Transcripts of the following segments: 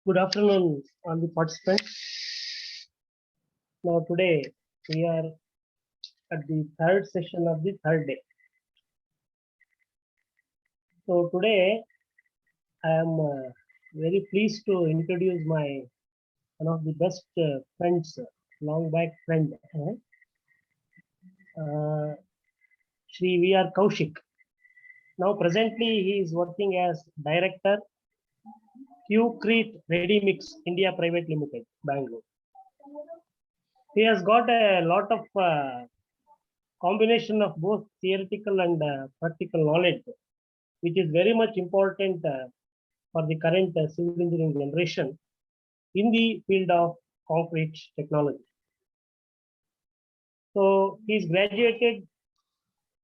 Good afternoon, all the participants. Now, today we are at the third session of the third day. So, today I am very pleased to introduce my one of the best friends, long back friend, Shri V.R. Kaushik. Now, presently, he is working as director, Q-Crete Ready Mix India Private Limited, Bangalore. He has got a lot of combination of both theoretical and practical knowledge, which is very much important for the current civil engineering generation in the field of concrete technology. So he is graduated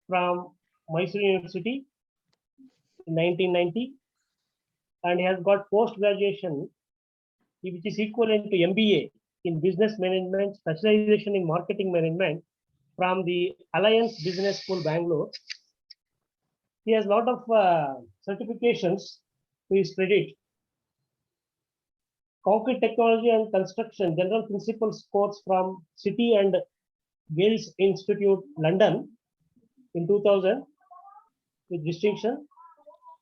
from Mysore University in 1990, and he has got post-graduation, which is equivalent to MBA in business management, specialization in marketing management from the Alliance Business School, Bangalore. He has a lot of certifications to his credit. Concrete Technology and Construction General Principles course from City and Guilds Institute, London in 2000 with distinction.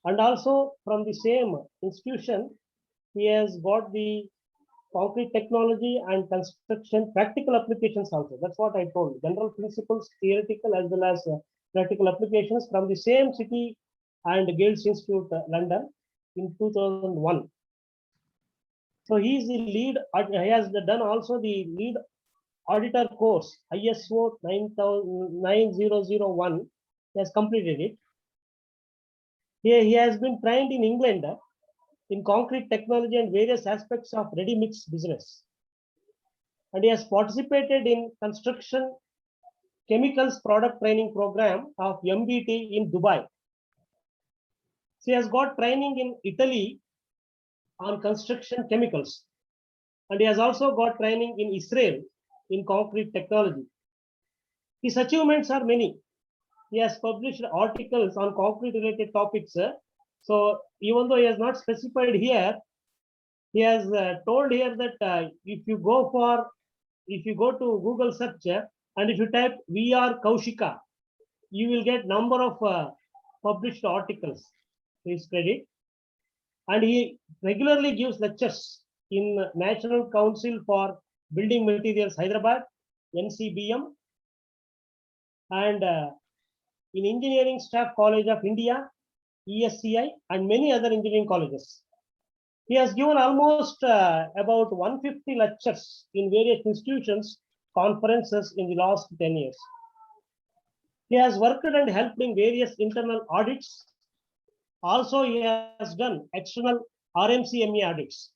And also from the same institution, he has got the Concrete Technology and Construction practical applications also. That's what I told. General principles, theoretical as well as practical applications from the same City and Guilds Institute, London in 2001. So he is the lead, he has done also the lead auditor course, ISO 9001, he has completed it. He has been trained in England in concrete technology and various aspects of ready mix business. And he has participated in construction chemicals product training program of MBT in Dubai. He has got training in Italy on construction chemicals. And he has also got training in Israel in concrete technology. His achievements are many. He has published articles on concrete related topics. So even though he has not specified here, he has told here that if you go to Google search and if you type VR Kaushika, you will get number of published articles to his credit. And he regularly gives lectures in National Council for Building Materials, Hyderabad, NCBM, and in Engineering Staff College of India, ESCI, and many other engineering colleges. He has given almost about 150 lectures in various institutions, conferences in the last 10 years. He has worked and helped in various internal audits. Also, he has done external RMCME audits.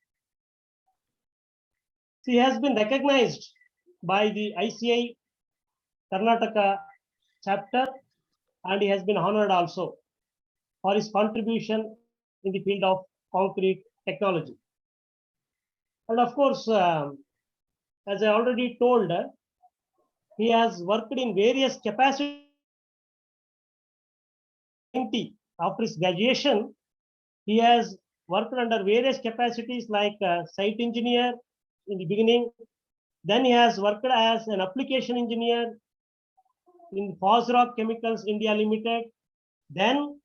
He has been recognized by the ICI Karnataka chapter, and he has been honored also for his contribution in the field of concrete technology. And of course, as I already told, he has worked in various capacities. After his graduation, he has worked under various capacities like site engineer in the beginning. Then he has worked as an application engineer in Fosrock Chemicals India Limited. Then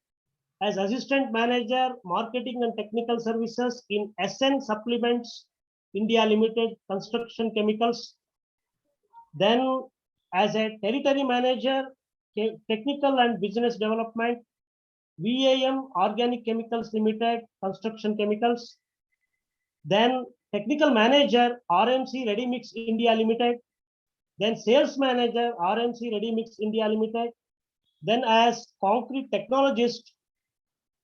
as assistant manager, marketing and technical services in SN Supplements India Limited, construction chemicals. Then as a territory manager, technical and business development, VAM Organic Chemicals Limited, construction chemicals. Then technical manager, RMC Ready Mix India Limited. Then sales manager, RMC Ready Mix India Limited. Then as concrete technologist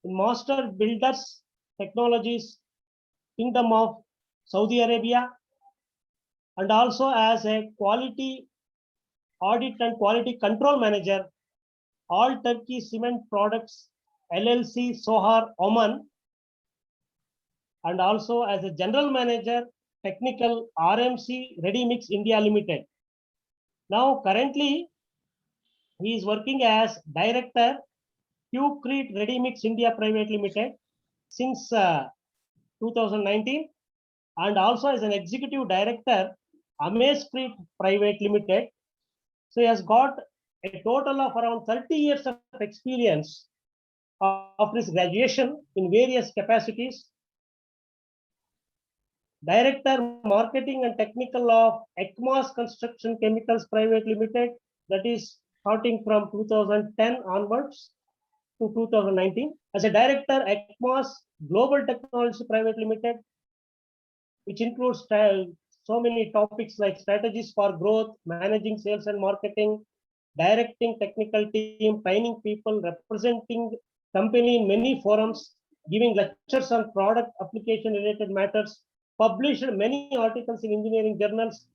in Master Builders Technologies, Kingdom of Saudi Arabia, and also as a quality audit and quality control manager, All Turkey Cement Products LLC, Sohar, Oman, and also as a general manager, technical RMC Ready Mix India Limited. Now, currently, he is working as director, Q-Crete Ready Mix India Private Limited since 2019. and also as an executive director, Amazfleet Private Limited. So he has got a total of around 30 years of experience of his graduation in various capacities. Director Marketing and Technical of ECMAS Construction Chemicals Private Limited, that is starting from 2010 onwards to 2019. As a Director, ECMAS Global Technology Private Limited, which includes so many topics like strategies for growth, managing sales and marketing, directing technical team, training people, representing company in many forums, giving lectures on product application related matters, published many articles in engineering journals.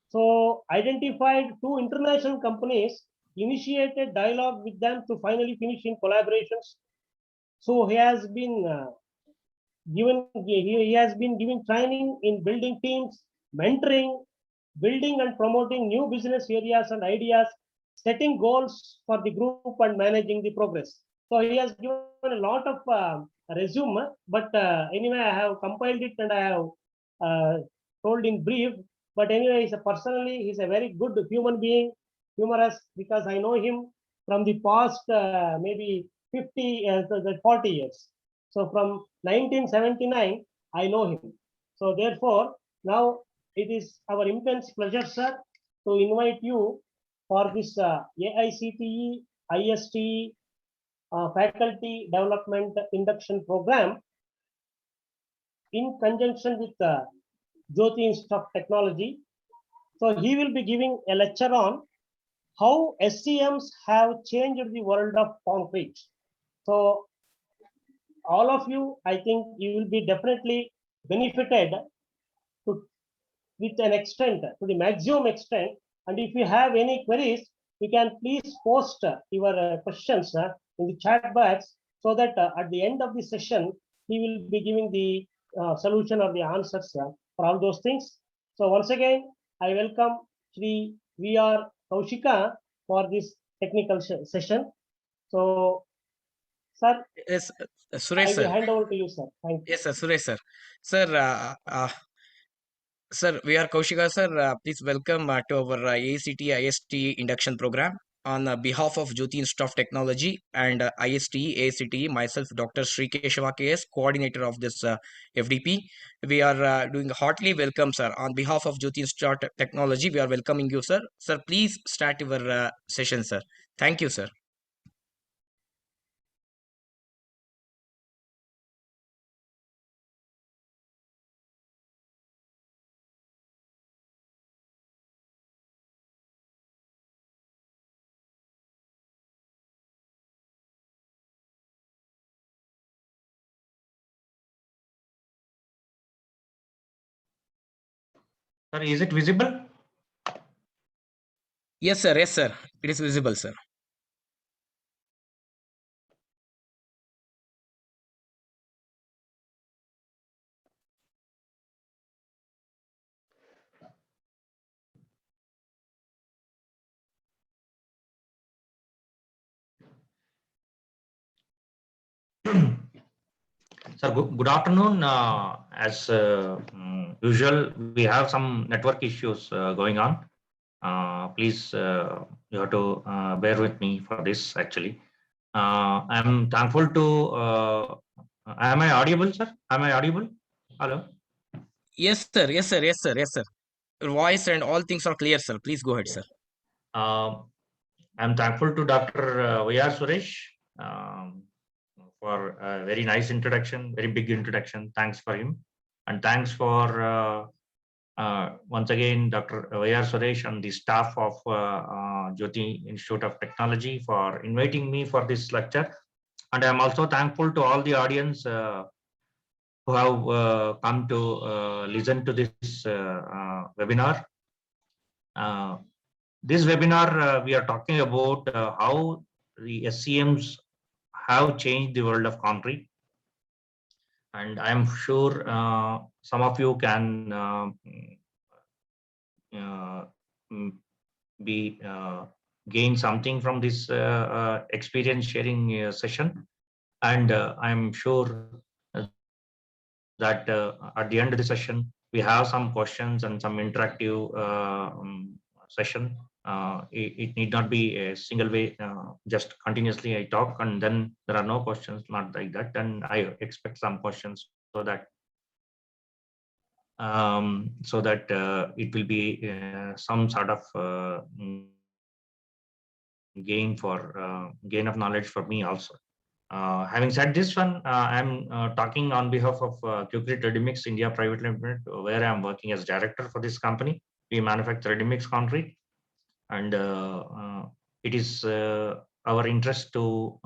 So identified two international companies, initiated dialogue with them to finally finish in collaborations. So he has been he has been giving training in building teams, mentoring, building and promoting new business areas and ideas, setting goals for the group and managing the progress. So he has given a lot of resume, but anyway, I have compiled it and I have told in brief. But anyway, he's a very good human being, humorous, because I know him from the past maybe 40 years. So from 1979, I know him. So therefore, now it is our immense pleasure, sir, to invite you for this AICTE ISTE Faculty Development Induction Program in conjunction with Jyoti Institute of Technology. So he will be giving a lecture on how SCMs have changed the world of concrete. So all of you, I think you will be definitely benefited to with an extent, to the maximum extent. And if you have any queries, you can please post your questions in the chat box, so that at the end of the session, he will be giving the solution or the answers for all those things. So once again, I welcome Shri VR Kaushika for this technical session. So, sir, Yes, I Suresh will sir. hand over to you, sir. Thank you. Yes, sir, Suresh sir. Sir, we are Kaushika sir. Please welcome to our AICT IST induction program on behalf of Jyoti Institute of Technology and IST AICT. Myself, Dr. Sri Keshava KS, coordinator of this FDP. We are doing a heartily welcome, sir. On behalf of Jyoti Institute of Technology, we are welcoming you, sir. Sir, please start your session, sir. Thank you, sir. Sir, is it visible? Yes, sir. Yes, sir. It is visible, sir. Sir, good afternoon. As usual, we have some network issues going on. Please, you have to bear with me for this, actually. I'm thankful to... am I audible, sir? Am I audible? Hello? Yes, sir. Yes, sir. Yes, sir. Yes, sir. Your voice and all things are clear, sir. Please go ahead, sir. I'm thankful to Dr. V.R. Suresh for a very nice introduction, very big introduction. Thanks for him. And thanks for once again, Dr. V.R. Suresh and the staff of Jyoti Institute of Technology for inviting me for this lecture. And I'm also thankful to all the audience who have come to listen to this webinar. This webinar, we are talking about how the SCMs have changed the world of concrete. And I'm sure some of you can gain something from this experience sharing session. And I'm sure that at the end of the session, we have some questions and some interactive session. It need not be a single way, just continuously I talk and then there are no questions, not like that. And I expect some questions so that it will be some sort of gain of knowledge for me also. Having said this one, I'm talking on behalf of QCrit Readymix India Private Limited, where I'm working as director for this company. We manufacture ready-mix concrete, and it is our interest to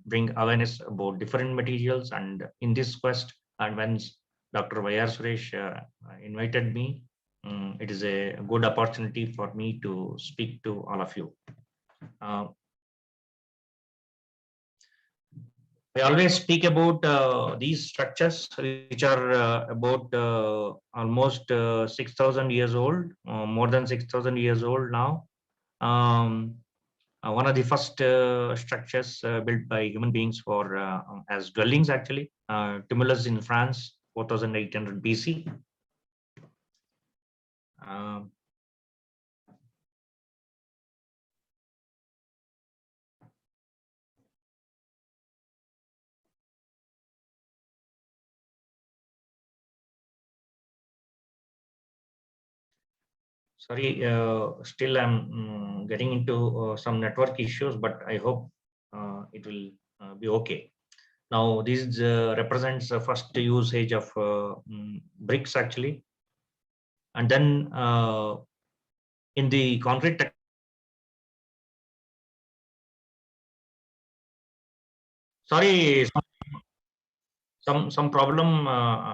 bring awareness about different materials. And in this quest, and when Dr. Y.R. Suresh invited me, it is a good opportunity for me to speak to all of you. I always speak about these structures, which are about almost 6,000 years old, more than 6,000 years old now. One of the first structures built by human beings for as dwellings, actually, Tumulus in France, 4,800 BC. Sorry, still I'm getting into some network issues, but I hope it will be okay. Now, this represents the first usage of bricks, actually. And then in the concrete sorry, some problem,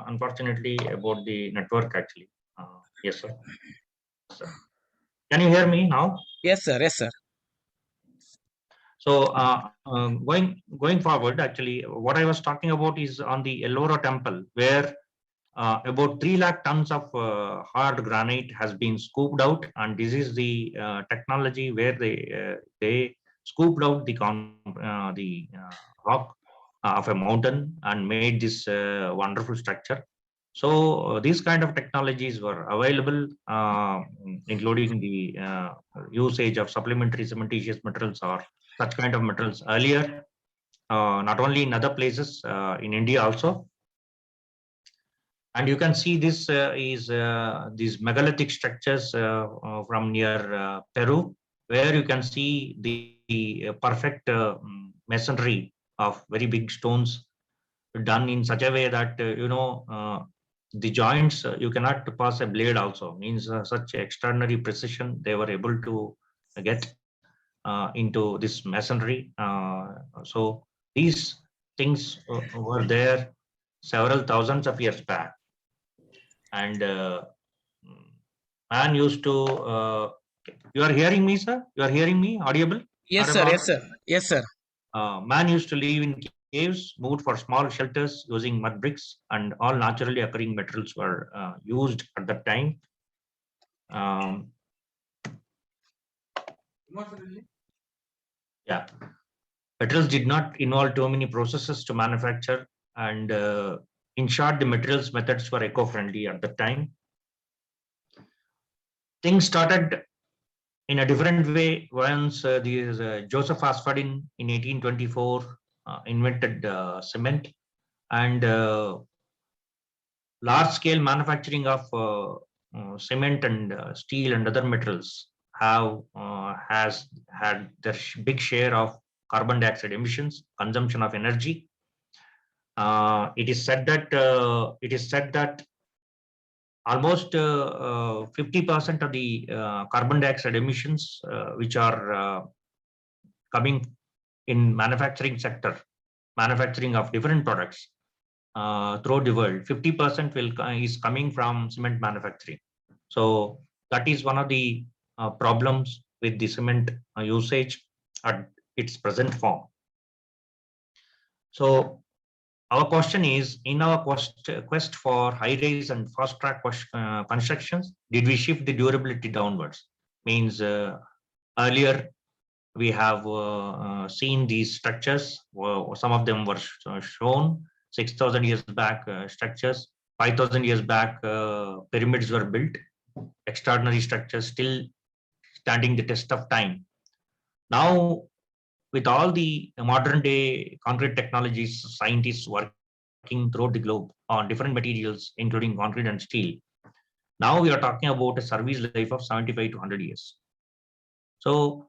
unfortunately, about the network, actually. Yes, sir. Can you hear me now? Yes, sir. Yes, sir. So going forward, actually, what I was talking about is on the Ellora temple, where about 3 lakh tons of hard granite has been scooped out, and this is the technology where they scooped out the rock of a mountain and made this wonderful structure. So these kind of technologies were available, including the usage of supplementary cementitious materials or such kind of materials earlier, not only in other places, in India also. And you can see this is these megalithic structures from near Peru, where you can see the perfect masonry of very big stones done in such a way that the joints, you cannot pass a blade also, means such extraordinary precision they were able to get into this masonry. So these things were there several thousands of years back. And man used to you are hearing me, sir? You are hearing me audible? Yes, sir. Yes, sir. Yes, sir. Man used to live in caves, moved for small shelters using mud bricks, and all naturally occurring materials were used at that time. Yeah, materials did not involve too many processes to manufacture, and in short, the materials methods were eco-friendly at the time. Things started in a different way once Joseph Asphodin in 1824 invented cement, and large-scale manufacturing of cement and steel and other metals has had their big share of carbon dioxide emissions, consumption of energy. It is said that almost 50% of the carbon dioxide emissions, which are coming in manufacturing sector, manufacturing of different products throughout the world, 50% is coming from cement manufacturing. So that is one of the problems with the cement usage at its present form. So our question is, in our quest for high-rise and fast-track constructions, did we shift the durability downwards? Means earlier we have seen these structures. Some of them were shown 6,000 years back structures. 5,000 years back, pyramids were built, extraordinary structures still standing the test of time. Now, with all the modern day concrete technologies, scientists working throughout the globe on different materials, including concrete and steel, now we are talking about a service life of 75 to 100 years. So,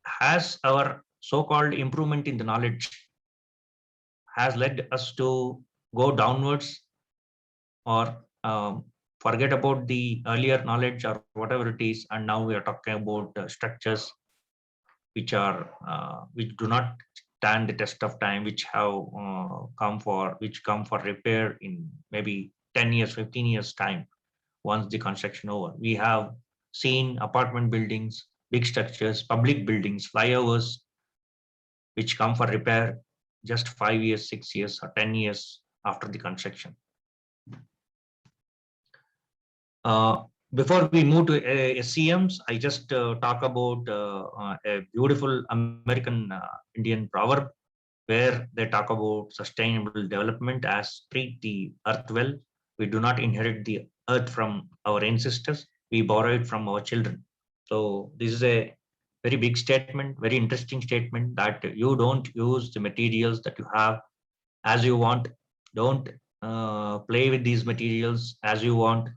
has our so-called improvement in the knowledge has led us to go downwards, or forget about the earlier knowledge or whatever it is, and now we are talking about structures which do not stand the test of time, which have come for repair in maybe 10 years, 15 years time once the construction over. We have seen apartment buildings, big structures, public buildings, flyovers, which come for repair just 5 years, 6 years, or 10 years after the construction. Before we move to SCMs, I just talk about a beautiful American Indian proverb where they talk about sustainable development as treat the earth well. We do not inherit the earth from our ancestors, we borrow it from our children. So this is a very big statement, very interesting statement, that you don't use the materials that you have as you want. Don't play with these materials as you want.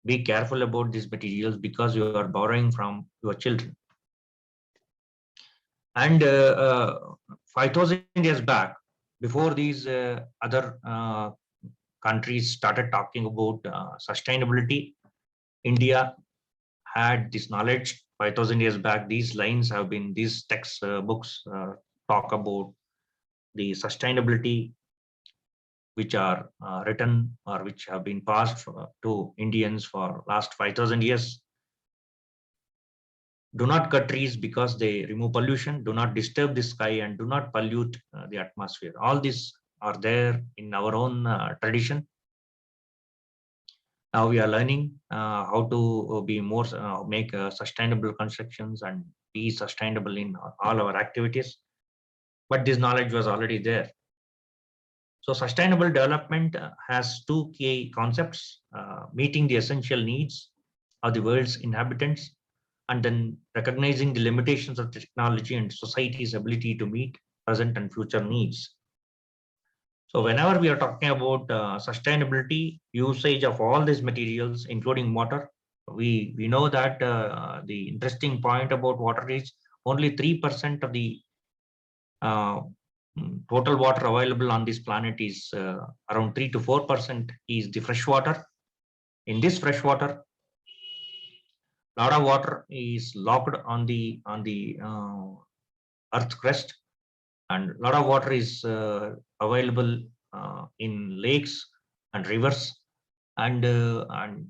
Be careful about these materials because you are borrowing from your children. And 5,000 years back, before these other countries started talking about sustainability, India had this knowledge. 5,000 years back, these lines have been, these text books talk about the sustainability which are written or which have been passed to Indians for last 5,000 years. Do not cut trees because they remove pollution, do not disturb the sky, and do not pollute the atmosphere. All these are there in our own tradition. Now we are learning how to be more, make sustainable constructions and be sustainable in all our activities. But this knowledge was already there. So sustainable development has two key concepts: meeting the essential needs of the world's inhabitants, and then recognizing the limitations of technology and society's ability to meet present and future needs. So whenever we are talking about sustainability, usage of all these materials, including water, we know that the interesting point about water is only 3% of the total water available on this planet is around 3 to 4% is the fresh water. In this fresh water, a lot of water is locked on the earth crust, and a lot of water is available in lakes and rivers, and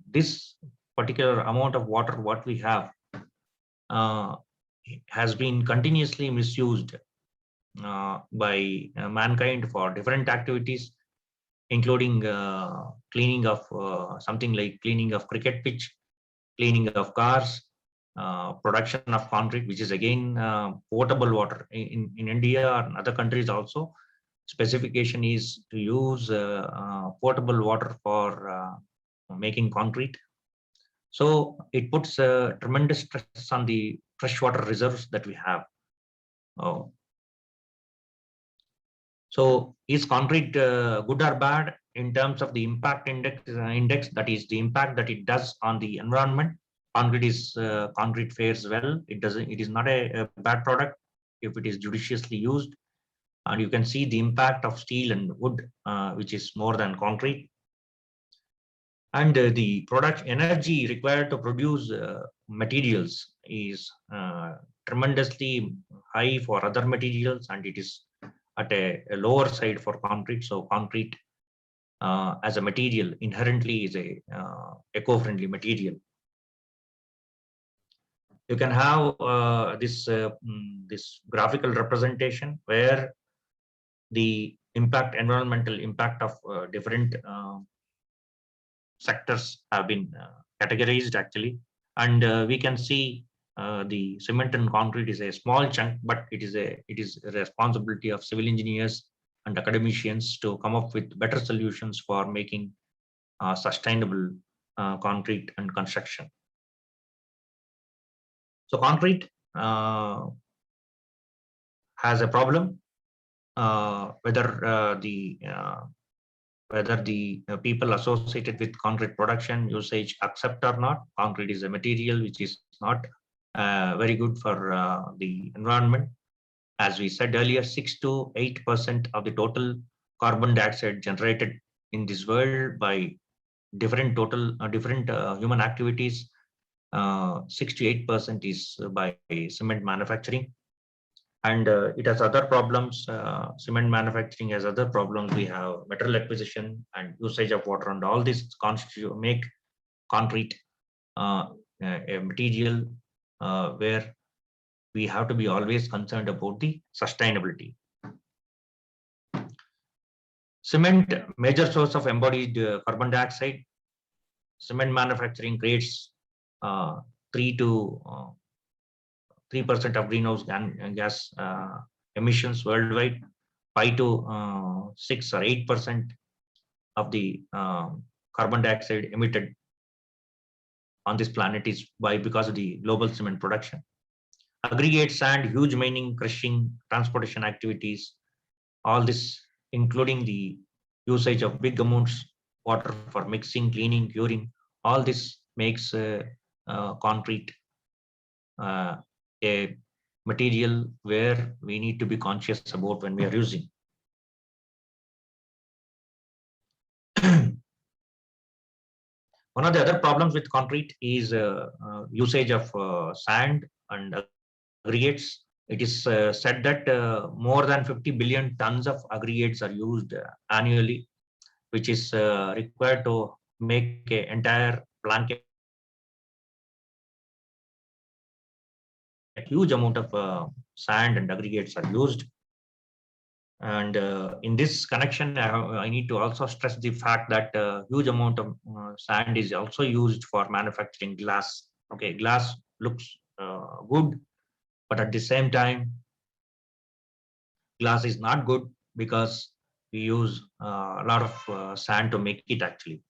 this particular amount of water what we have has been continuously misused by mankind for different activities, including cleaning of something like cleaning of cricket pitch, cleaning of cars, production of concrete, which is again potable water. In India and other countries also, specification is to use potable water for making concrete. So it puts tremendous stress on the freshwater reserves that we have. So is concrete good or bad in terms of the impact index, that is the impact that it does on the environment? Concrete fares well. It is not a bad product if it is judiciously used, and you can see the impact of steel and wood, which is more than concrete. And the product energy required to produce materials is tremendously high for other materials, and it is at a lower side for concrete. So concrete as a material inherently is a eco-friendly material. You can have this graphical representation where the environmental impact of different sectors have been categorized actually, and we can see the cement and concrete is a small chunk, but it is a responsibility of civil engineers and academicians to come up with better solutions for making sustainable concrete and construction. So concrete has a problem, whether the people associated with concrete production usage accept or not. Concrete is a material which is not very good for the environment. As we said earlier, 6 to 8% of the total carbon dioxide generated in this world by different human activities, 6 to 8% is by cement manufacturing. And it has other problems. Cement manufacturing has other problems. We have material acquisition and usage of water, and all this make concrete a material where we have to be always concerned about the sustainability. Cement, major source of embodied carbon dioxide. Cement manufacturing creates 3% of greenhouse gas emissions worldwide. 5 to 6 or 8% of the carbon dioxide emitted on this planet is because of the global cement production. Aggregate sand, huge mining, crushing, transportation activities, all this, including the usage of big amounts water for mixing, cleaning, curing, all this makes concrete a material where we need to be conscious about when we are using. One of the other problems with concrete is usage of sand and aggregates. It is said that more than 50 billion tons of aggregates are used annually, which is required to make an entire blanket. A huge amount of sand and aggregates are used. And in this connection, I need to also stress the fact that huge amount of sand is also used for manufacturing glass. Okay, glass looks good, but at the same time, glass is not good because we use a lot of sand to make it actually.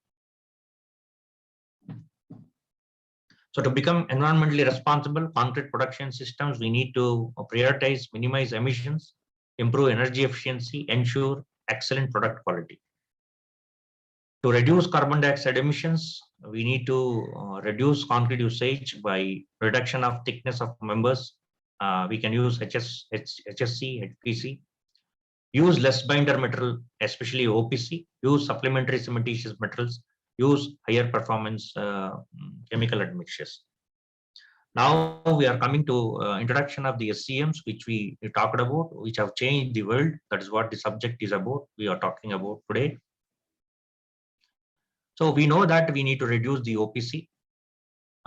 So to become environmentally responsible concrete production systems, we need to prioritize, minimize emissions, improve energy efficiency, ensure excellent product quality. To reduce carbon dioxide emissions, we need to reduce concrete usage by reduction of thickness of members. We can use HSC, HPC. Use less binder metal, especially OPC. Use supplementary cementitious metals. Use higher performance chemical admixtures. Now we are coming to introduction of the SCMs, which we talked about, which have changed the world. That is what the subject is about. We are talking about today. So we know that we need to reduce the OPC.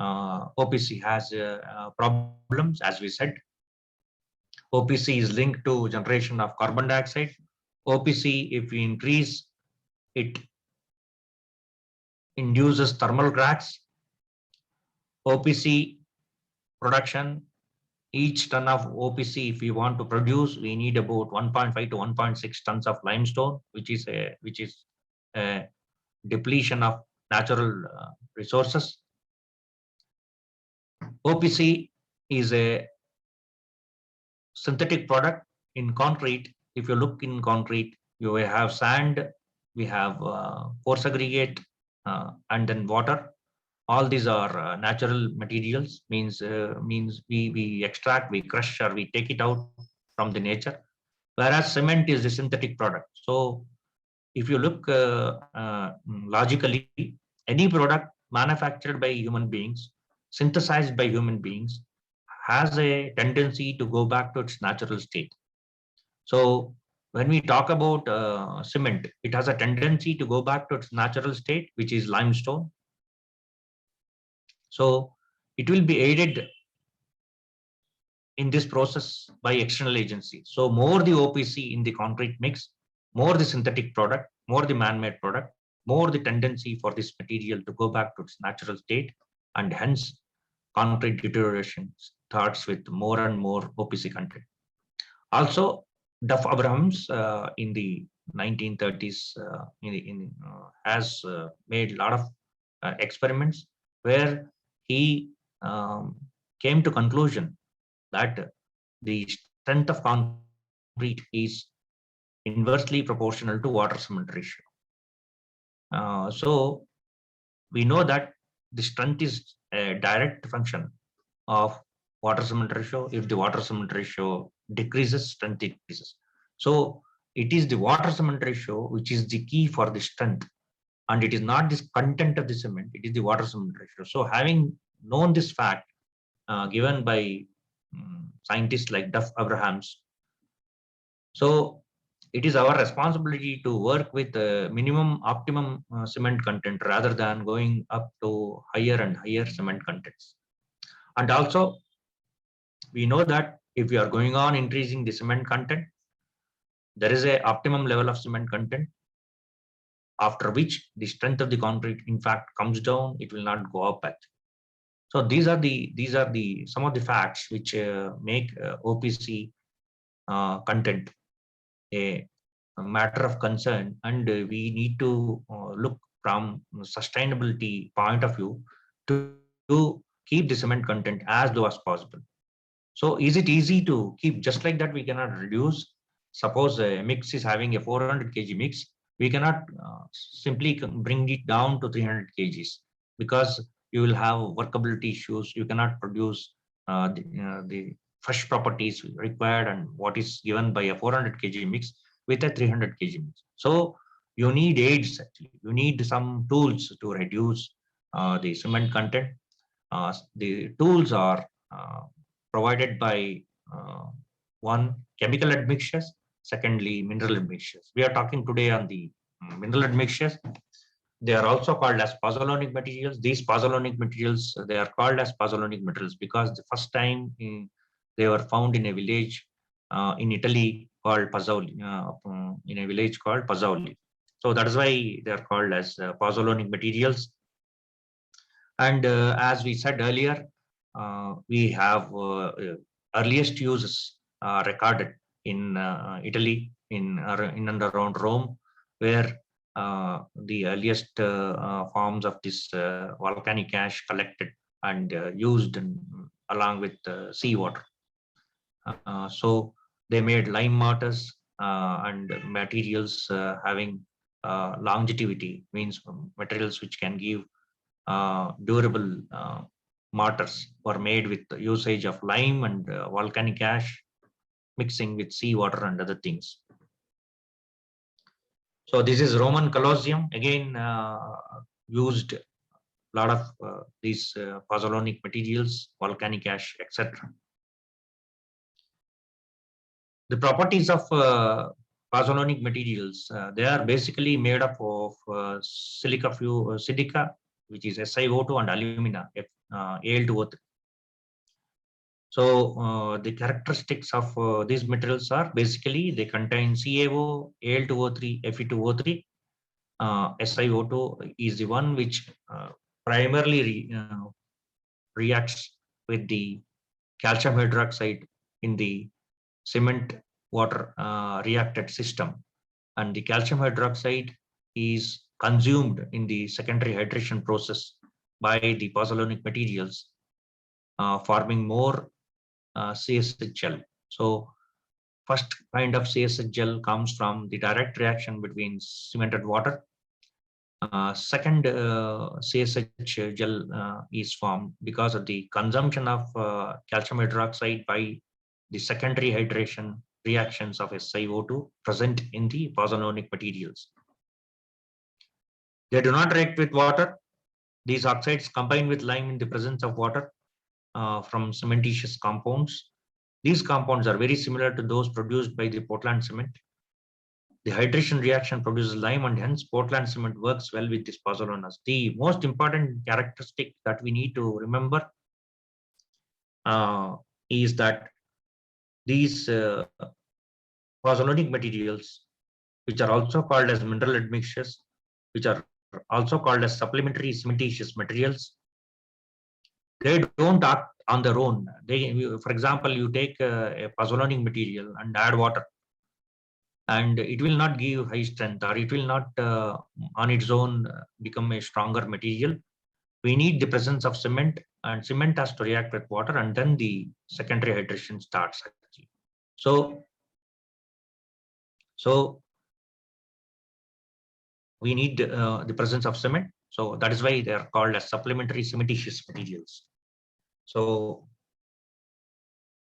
OPC has problems, as we said. OPC is linked to generation of carbon dioxide. OPC, if we increase, it induces thermal cracks. OPC production, each ton of OPC, if we want to produce, we need about 1.5 to 1.6 tons of limestone, which is a depletion of natural resources. OPC is a synthetic product in concrete. If you look in concrete, you will have sand, we have coarse aggregate, and then water. All these are natural materials, means we extract, we crush, or we take it out from the nature. Whereas cement is a synthetic product. So if you look logically, any product manufactured by human beings, synthesized by human beings, has a tendency to go back to its natural state. So when we talk about cement, it has a tendency to go back to its natural state, which is limestone. So it will be aided in this process by external agency. So more the OPC in the concrete mix, more the synthetic product, more the man-made product, more the tendency for this material to go back to its natural state, and hence concrete deterioration starts with more and more OPC content. Also, Duff Abrahams in the 1930s has made a lot of experiments where he came to conclusion that the strength of concrete is inversely proportional to water cement ratio. So we know that the strength is a direct function of water cement ratio. If the water cement ratio decreases, strength increases. So it is the water cement ratio which is the key for the strength, and it is not this content of the cement, it is the water cement ratio. So having known this fact given by scientists like Duff Abrahams, so it is our responsibility to work with minimum optimum cement content rather than going up to higher and higher cement contents. And also we know that if we are going on increasing the cement content, there is a optimum level of cement content after which the strength of the concrete in fact comes down, it will not go up actually. So these are the some of the facts which make OPC content a matter of concern, and we need to look from sustainability point of view to keep the cement content as low as possible. So is it easy to keep just like that? We cannot reduce. Suppose a mix is having a 400 kg mix, we cannot simply bring it down to 300 kgs because you will have workability issues. You cannot produce the fresh properties required and what is given by a 400 kg mix with a 300 kg mix. So you need aids actually. You need some tools to reduce the cement content. The tools are provided by one, chemical admixtures, secondly, mineral admixtures. We are talking today on the mineral admixtures. They are also called as pozzolanic materials. These pozzolanic materials, they are called as pozzolanic materials because the first time they were found in a village in Italy called Pozzuoli, in a village called Pozzuoli. So that is why they are called as pozzolanic materials. And as we said earlier, we have earliest uses recorded in Italy, in and around Rome, where the earliest forms of this volcanic ash collected and used along with seawater. So they made lime mortars and materials having longevity, means materials which can give durable mortars were made with the usage of lime and volcanic ash mixing with seawater and other things. So this is Roman Colosseum, again used a lot of these pozzolanic materials, volcanic ash, etc. The properties of pozzolanic materials, they are basically made up of silica, which is SiO2, and alumina, Al2O3. So the characteristics of these materials are basically they contain CaO, Al2O3, Fe2O3. SiO2 is the one which primarily reacts with the calcium hydroxide in the cement water reacted system, and the calcium hydroxide is consumed in the secondary hydration process by the pozzolanic materials, forming more CSH gel. So first kind of CSH gel comes from the direct reaction between cemented water. Second CSH gel is formed because of the consumption of calcium hydroxide by the secondary hydration reactions of SiO2 present in the pozzolanic materials. They do not react with water. These oxides combine with lime in the presence of water from cementitious compounds. These compounds are very similar to those produced by the Portland cement. The hydration reaction produces lime, and hence Portland cement works well with this pozzolanas. The most important characteristic that we need to remember is that these pozzolanic materials, which are also called as mineral admixtures, which are also called as supplementary cementitious materials, they don't act on their own. They, for example, you take a pozzolanic material and add water. and it will not give high strength, or it will not on its own become a stronger material. We need the presence of cement, and cement has to react with water, and then the secondary hydration starts actually. So we need the presence of cement. So that is why they are called as supplementary cementitious materials. So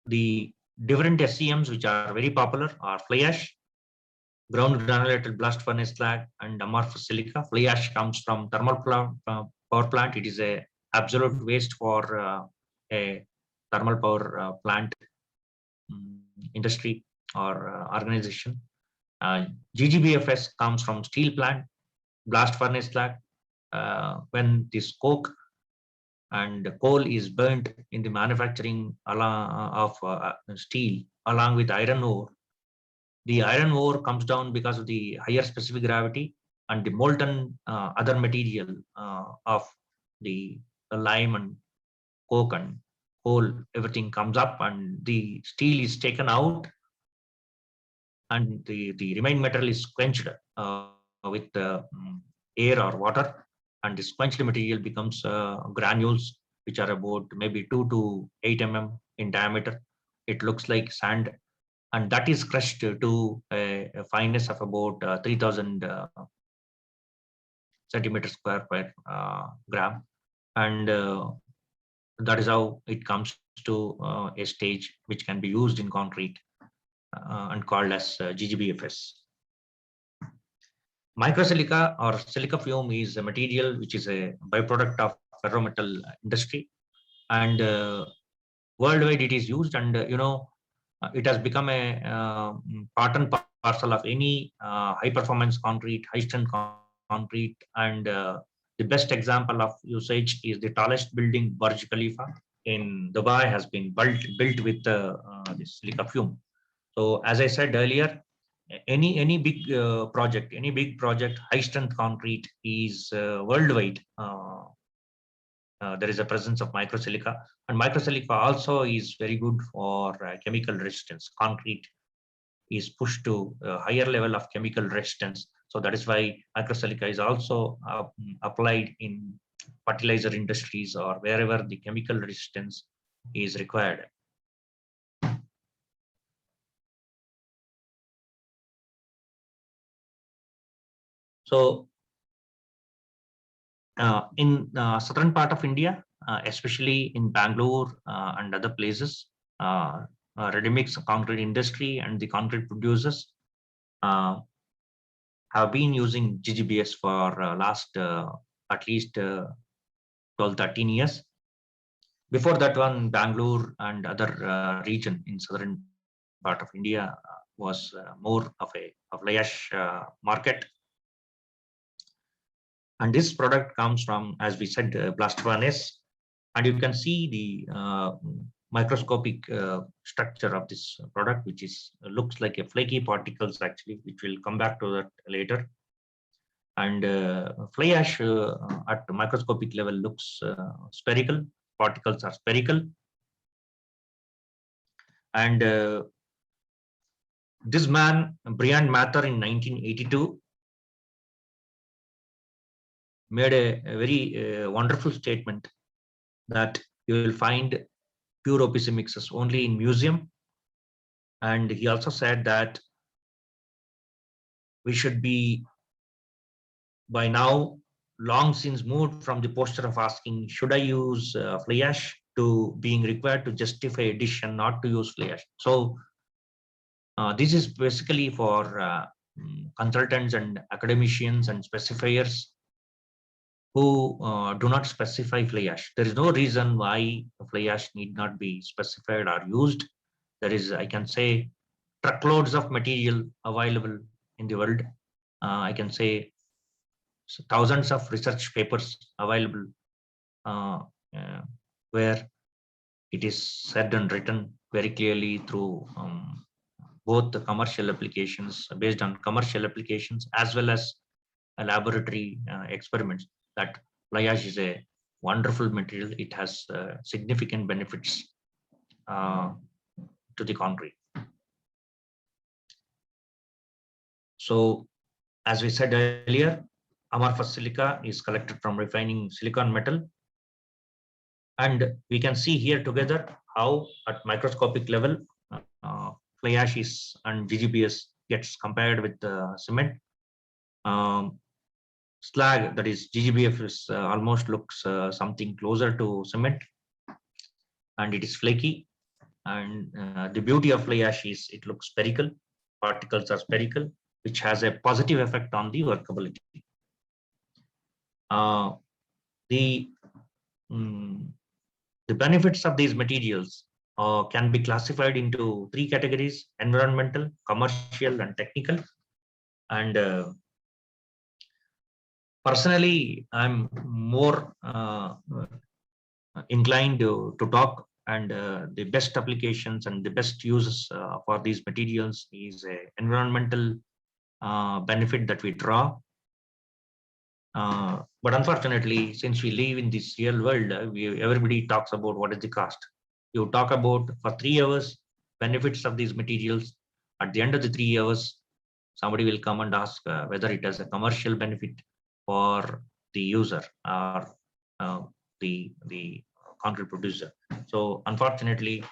the different SCMs which are very popular are fly ash, ground granulated blast furnace slag, and amorphous silica. Fly ash comes from thermal power plant. It is a absolute waste for a thermal power plant industry or organization. GGBFS comes from steel plant, blast furnace slag. When this coke and coal is burnt in the manufacturing of steel along with iron ore, the iron ore comes down because of the higher specific gravity, and the molten other material of the lime and coke and coal, everything comes up, and the steel is taken out, and the remaining metal is quenched with air or water, and this quenched material becomes granules which are about maybe 2 to 8 mm in diameter. It looks like sand, and that is crushed to a fineness of about 3000 centimeters square per gram, and that is how it comes to a stage which can be used in concrete and called as GGBFS. Microsilica or silica fume is a material which is a byproduct of ferrometal industry, and worldwide it is used, and it has become a part and parcel of any high performance concrete, high strength concrete, and the best example of usage is the tallest building, Burj Khalifa in Dubai, has been built with this silica fume. So as I said earlier, any big project, high strength concrete is worldwide. There is a presence of microsilica, and microsilica also is very good for chemical resistance. Concrete is pushed to a higher level of chemical resistance, so that is why microsilica is also applied in fertilizer industries or wherever the chemical resistance is required. So in southern part of India, especially in Bangalore and other places, ready-mix concrete industry and the concrete producers have been using GGBS for last at least 12-13 years. Before that one, Bangalore and other region in southern part of India was more of a fly ash market. And this product comes from, as we said, blast furnace. And you can see the microscopic structure of this product, which is looks like a flaky particles actually, which will come back to that later. And fly ash at microscopic level looks spherical. Particles are spherical. And this man, Brian Mather, in 1982, made a very wonderful statement that you will find pure OPC mixes only in museum. And he also said that we should be by now long since moved from the posture of asking, should I use fly ash, to being required to justify a dish and not to use fly ash. So this is basically for consultants and academicians and specifiers who do not specify fly ash. There is no reason why fly ash need not be specified or used. There is, I can say, truckloads of material available in the world. I can say thousands of research papers available where it is said and written very clearly through both the commercial applications, based on commercial applications, as well as laboratory experiments, that fly ash is a wonderful material. It has significant benefits to the concrete. So as we said earlier, amorphous silica is collected from refining silicon metal. And we can see here together how at microscopic level, fly ash and GGBS gets compared with cement. Slag, that is GGBF, is almost looks something closer to cement, and it is flaky. And the beauty of fly ash is it looks spherical. Particles are spherical, which has a positive effect on the workability. The benefits of these materials can be classified into 3 categories: environmental, commercial, and technical. And personally, I'm more inclined to talk, and the best applications and the best uses for these materials is a environmental benefit that we draw. But unfortunately, since we live in this real world, everybody talks about what is the cost. You talk about for 3 hours benefits of these materials. At the end of the 3 hours, somebody will come and ask whether it has a commercial benefit for the user or the concrete producer. So unfortunately,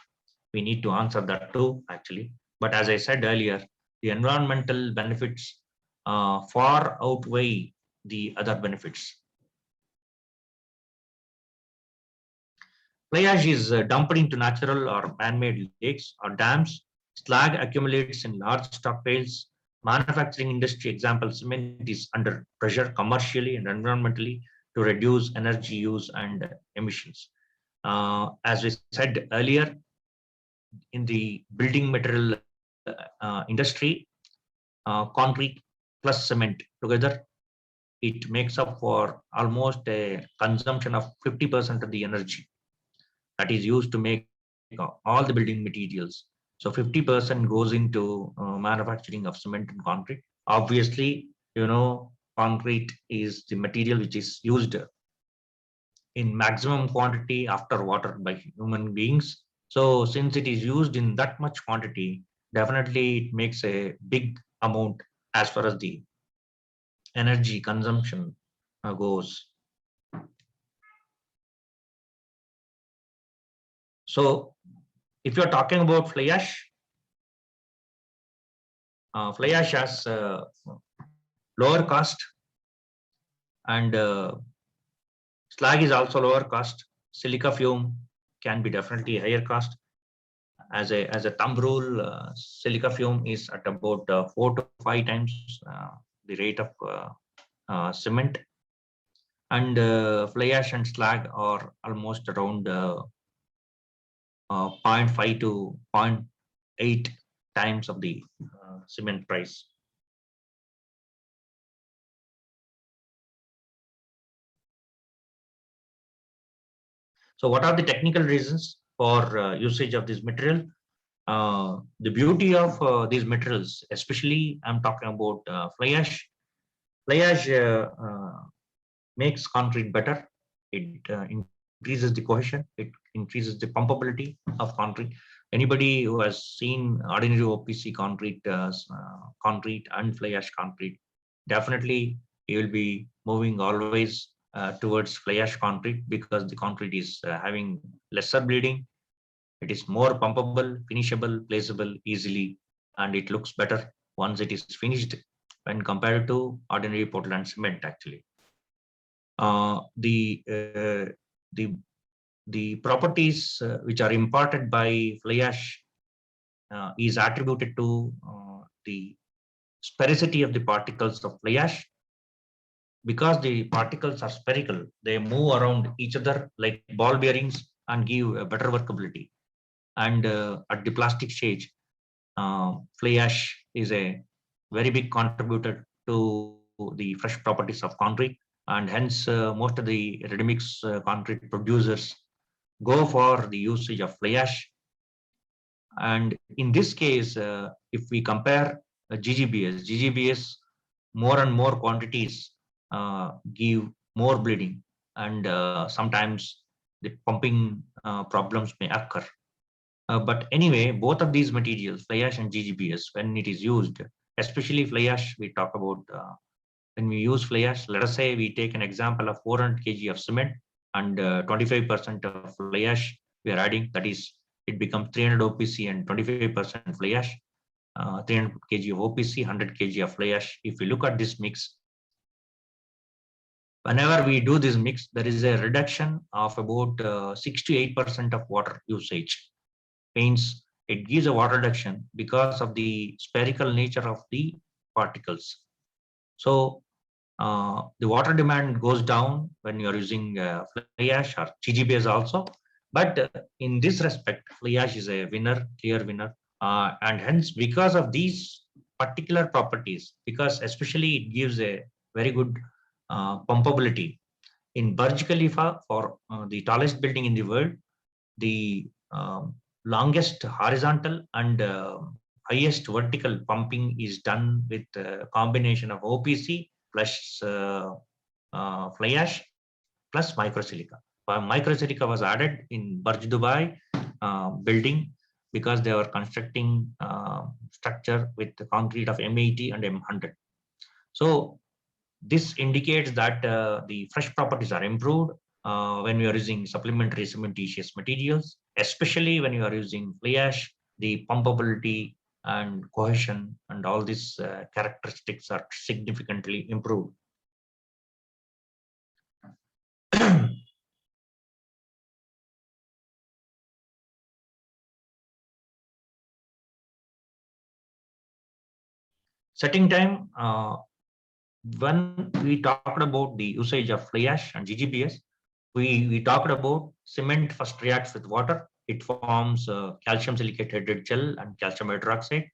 we need to answer that too, actually. But as I said earlier, the environmental benefits far outweigh the other benefits. Fly ash is dumped into natural or man-made lakes or dams. Slag accumulates in large stockpiles. Manufacturing industry, example, cement, is under pressure commercially and environmentally to reduce energy use and emissions. As we said earlier, in the building material industry, concrete plus cement together, it makes up for almost a consumption of 50% of the energy that is used to make all the building materials. So 50% goes into manufacturing of cement and concrete. Obviously, concrete is the material which is used in maximum quantity after water by human beings. So since it is used in that much quantity, definitely it makes a big amount as far as the energy consumption goes. So if you're talking about fly ash has lower cost, and slag is also lower cost. Silica fume can be definitely higher cost. As a thumb rule, silica fume is at about 4 to 5 times the rate of cement, and fly ash and slag are almost around 0.5 to 0.8 times of the cement price. So what are the technical reasons for usage of this material? The beauty of these materials, especially I'm talking about fly ash. Fly ash makes concrete better. It increases the cohesion. It increases the pumpability of concrete. Anybody who has seen ordinary OPC concrete, concrete and fly ash concrete, definitely you will be moving always towards fly ash concrete, because the concrete is having lesser bleeding. It is more pumpable, finishable, placeable easily, and it looks better once it is finished when compared to ordinary Portland cement. Actually, the properties which are imparted by fly ash is attributed to the sphericity of the particles of fly ash. Because the particles are spherical, they move around each other like ball bearings and give a better workability. And at the plastic stage, fly ash is a very big contributor to the fresh properties of concrete, and hence most of the ready-mix concrete producers go for the usage of fly ash. And in this case, if we compare GGBS, more and more quantities give more bleeding, and sometimes the pumping problems may occur. But anyway, both of these materials, fly ash and GGBS, when it is used, especially fly ash. We talk about when we use fly ash. Let us say we take an example of 400 kg of cement and 25% of fly ash we are adding. That is, it becomes 300 OPC and 25% fly ash. 300 kg of OPC, 100 kg of fly ash. If we look at this mix, whenever we do this mix, there is a reduction of about 6 to 8% of water usage. Means it gives a water reduction because of the spherical nature of the particles. So the water demand goes down when you are using fly ash or GGBS also. But in this respect, fly ash is a winner, clear winner. And hence, because of these particular properties, because especially it gives a very good pumpability. In Burj Khalifa, for the tallest building in the world, the longest horizontal and highest vertical pumping is done with a combination of OPC plus fly ash plus microsilica. Microsilica was added in Burj Dubai building because they were constructing structure with the concrete of M80 and M100. So this indicates that the fresh properties are improved when we are using supplementary cementitious materials, especially when you are using fly ash. The pumpability and cohesion and all these characteristics are significantly improved. Setting time, when we talked about the usage of fly ash and GGBS, we talked about cement first reacts with water. It forms calcium silicate headed gel and calcium hydroxide.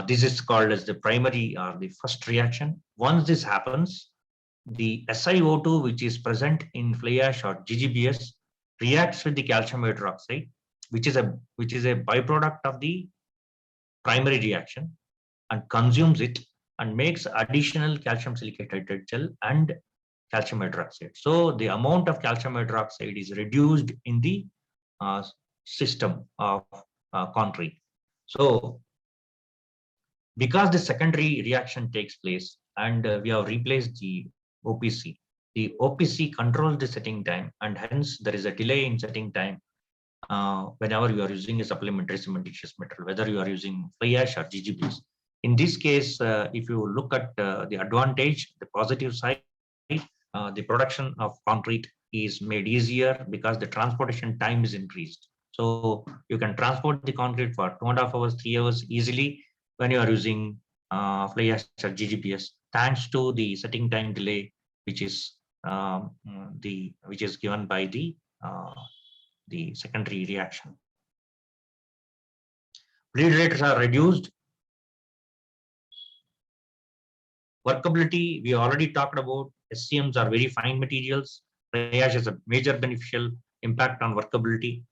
This is called as the primary or the first reaction. Once this happens, the SiO2, which is present in fly ash or GGBS, reacts with the calcium hydroxide, which is a byproduct of the primary reaction, and consumes it and makes additional calcium silicate hydride gel and calcium hydroxide. So the amount of calcium hydroxide is reduced in the system of concrete. So because the secondary reaction takes place and we have replaced the OPC controls the setting time, and hence there is a delay in setting time whenever you are using a supplementary cementitious metal, whether you are using fly ash or GGBS. In this case, if you look at the advantage, the positive side, the production of concrete is made easier because the transportation time is increased. So you can transport the concrete for 2.5 hours, 3 hours easily when you are using fly ash or GGBS, thanks to the setting time delay, which is given by the secondary reaction. Bleed rates are reduced. Workability, we already talked about. SCMs are very fine materials. Fly ash has a major beneficial impact on workability.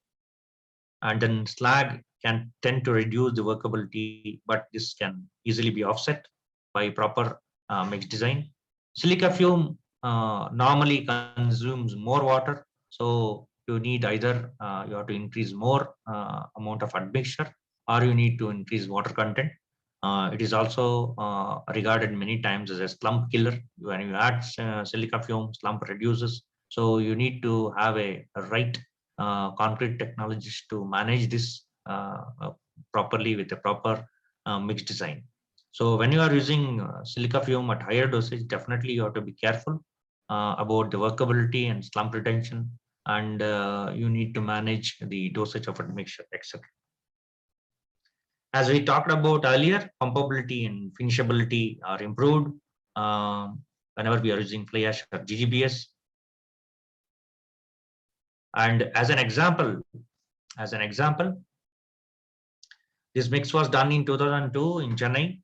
And then slag can tend to reduce the workability, but this can easily be offset by proper mix design. Silica fume normally consumes more water. So you need either you have to increase more amount of admixture, or you need to increase water content. It is also regarded many times as a slump killer. When you add silica fume, slump reduces. So you need to have a right concrete technologies to manage this properly with a proper mix design. So when you are using silica fume at higher dosage, definitely you have to be careful about the workability and slump retention, and you need to manage the dosage of admixture, etc. As we talked about earlier, pumpability and finishability are improved whenever we are using fly ash or GGBS. And as an example, this mix was done in 2002 in Chennai.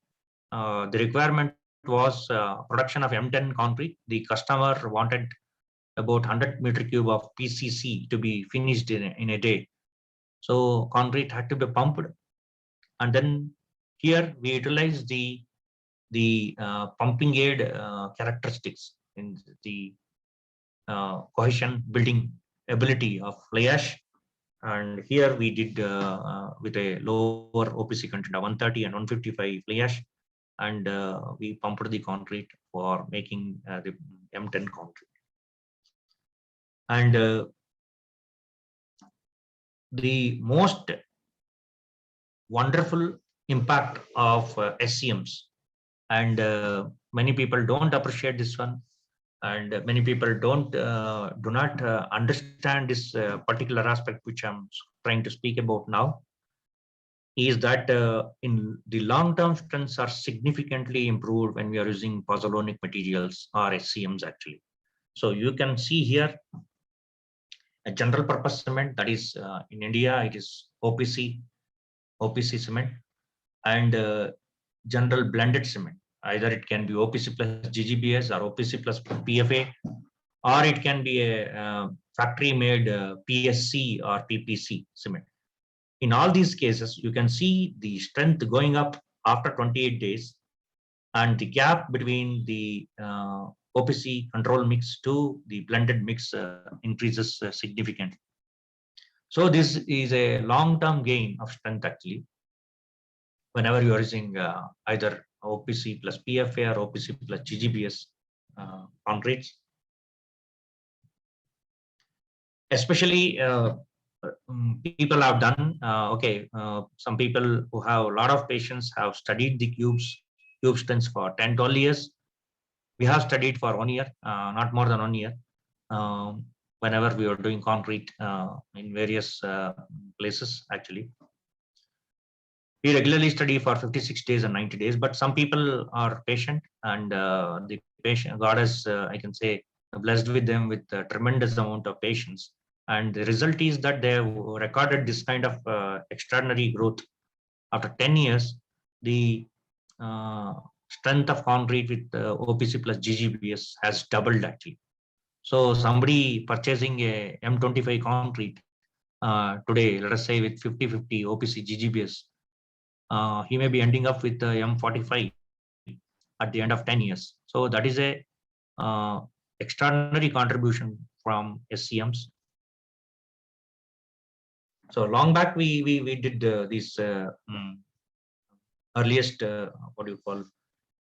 The requirement was production of M10 concrete. The customer wanted about 100 meter cube of PCC to be finished in a day. So concrete had to be pumped. And then here we utilize the pumping aid characteristics in the cohesion building ability of fly ash And here we did with a lower OPC content of 130 and 155 fly ash, and we pumped the concrete for making the M10 concrete. And the most wonderful impact of SCMs, and many people don't appreciate this one, and many people do not understand this particular aspect which I'm trying to speak about now, is that in the long-term strengths are significantly improved when we are using pozzolanic materials or SCMs actually. So you can see here a general purpose cement, that is in India it is OPC cement, and general blended cement. Either it can be OPC plus GGBS or OPC plus PFA, or it can be a factory made PSC or PPC cement. In all these cases, you can see the strength going up after 28 days, and the gap between the OPC control mix to the blended mix increases significantly. So this is a long-term gain of strength actually, whenever you are using either OPC plus PFA or OPC plus GGBS concretes. Especially people have done, some people who have a lot of patients have studied the cube strengths for 10-12 years. We have studied for 1 year, not more than 1 year, whenever we were doing concrete in various places actually. We regularly study for 56 days and 90 days, but some people are patient, and the patient, God has, I can say, blessed with them with a tremendous amount of patience. And the result is that they have recorded this kind of extraordinary growth. After 10 years, the strength of concrete with OPC plus GGBS has doubled actually. So somebody purchasing a M25 concrete today, let us say with 50-50 OPC GGBS, he may be ending up with M45 at the end of 10 years. So that is a extraordinary contribution from SCMs. So long back we did these earliest what do you call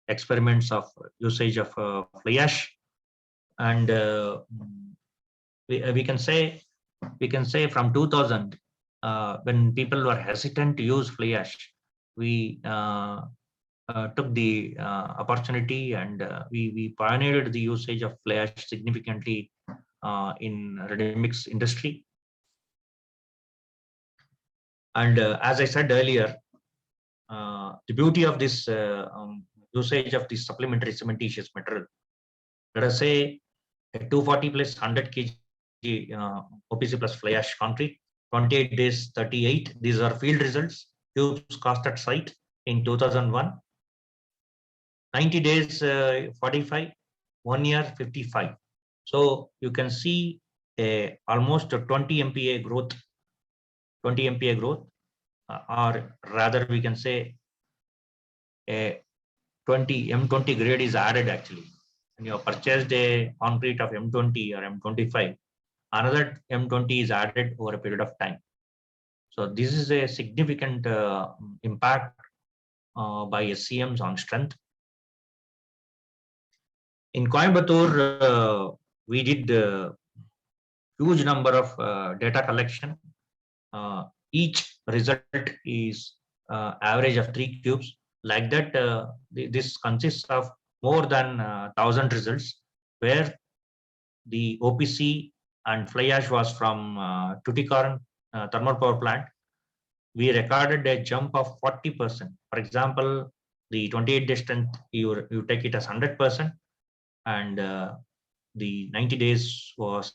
experiments of usage of fly ash, and we can say from 2000 when people were hesitant to use fly ash, we took the opportunity, and we pioneered the usage of fly ash significantly in ready mix industry. And as I said earlier, the beauty of this usage of this supplementary cementitious material, let us say a 240 plus 100 kg OPC plus fly ash concrete, 28 days 38. These are field results. Cubes cost at site in 2001. 90 days 45, 1 year 55. So you can see almost a 20 MPa growth. 20 MPa growth, or rather we can say a 20 M20 grade is added actually. When you have purchased a concrete of M20 or M25, another M20 is added over a period of time. So this is a significant impact by SCMs on strength. In Coimbatore, we did a huge number of data collection. Each result is average of 3 cubes. Like that, this consists of more than 1,000 results, where the OPC and fly ash was from Tuticorin thermal power plant. We recorded a jump of 40%. For example, the 28-day strength, you take it as 100%, and the 90 days was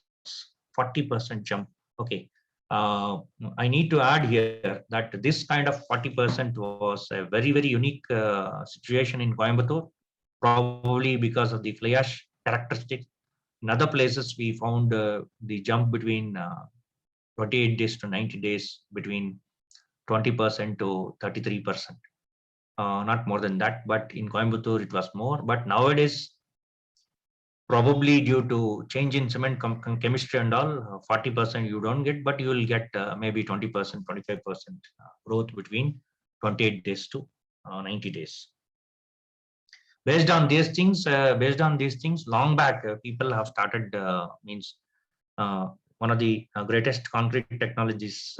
40% jump. Okay. I need to add here that this kind of 40% was a very, very unique situation in Coimbatore, probably because of the fly ash characteristics. In other places, we found the jump between 28 days to 90 days between 20% to 33%. Not more than that, but in Coimbatore it was more. But nowadays, Probably due to change in cement chemistry and all, 40% you don't get, but you will get maybe 20%, 25% growth between 28 days to 90 days. Based on these things, long back, people have started one of the greatest concrete technologies,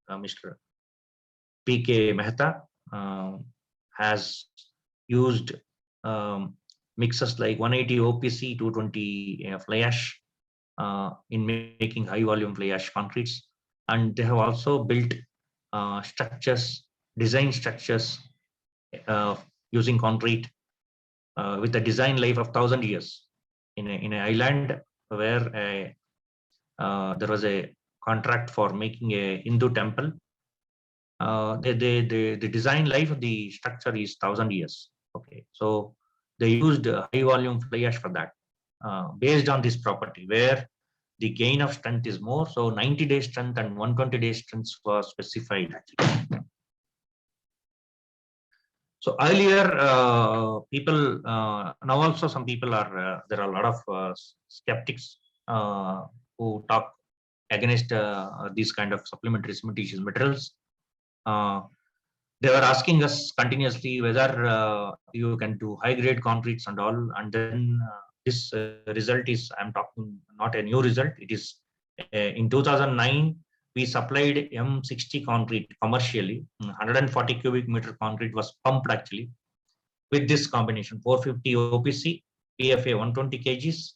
Mr. P.K. Mehta has used mixes like 180 OPC, 220 fly ash in making high volume fly ash concretes. And they have also built structures, design structures using concrete with a design life of 1,000 years in an island where there was a contract for making a Hindu temple. The design life of the structure is 1,000 years. Okay, so they used high volume fly ash for that, based on this property where the gain of strength is more. So 90-day strength and 120-day strength was specified actually. So earlier, people, now also some people are, there are a lot of skeptics who talk against these kind of supplementary cementitious materials. They were asking us continuously whether you can do high grade concretes and all. And then this result is, I'm talking not a new result. It is in 2009, we supplied M60 concrete commercially. 140 cubic meter concrete was pumped actually with this combination: 450 OPC, PFA 120 kgs,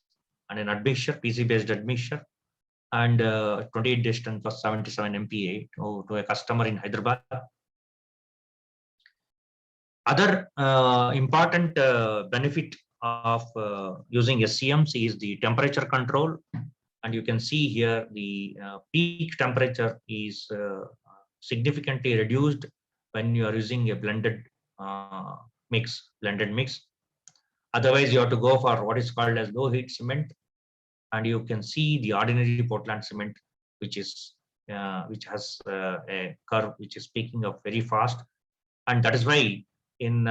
and an admixture, PC based admixture, and 28 day strength was 77 MPa to a customer in Hyderabad. Other important benefit of using SCMs is the temperature control. And you can see here the peak temperature is significantly reduced when you are using a blended mix. Otherwise, you have to go for what is called as low heat cement, and you can see the ordinary Portland cement, which is which has a curve which is peaking up very fast, and that is why in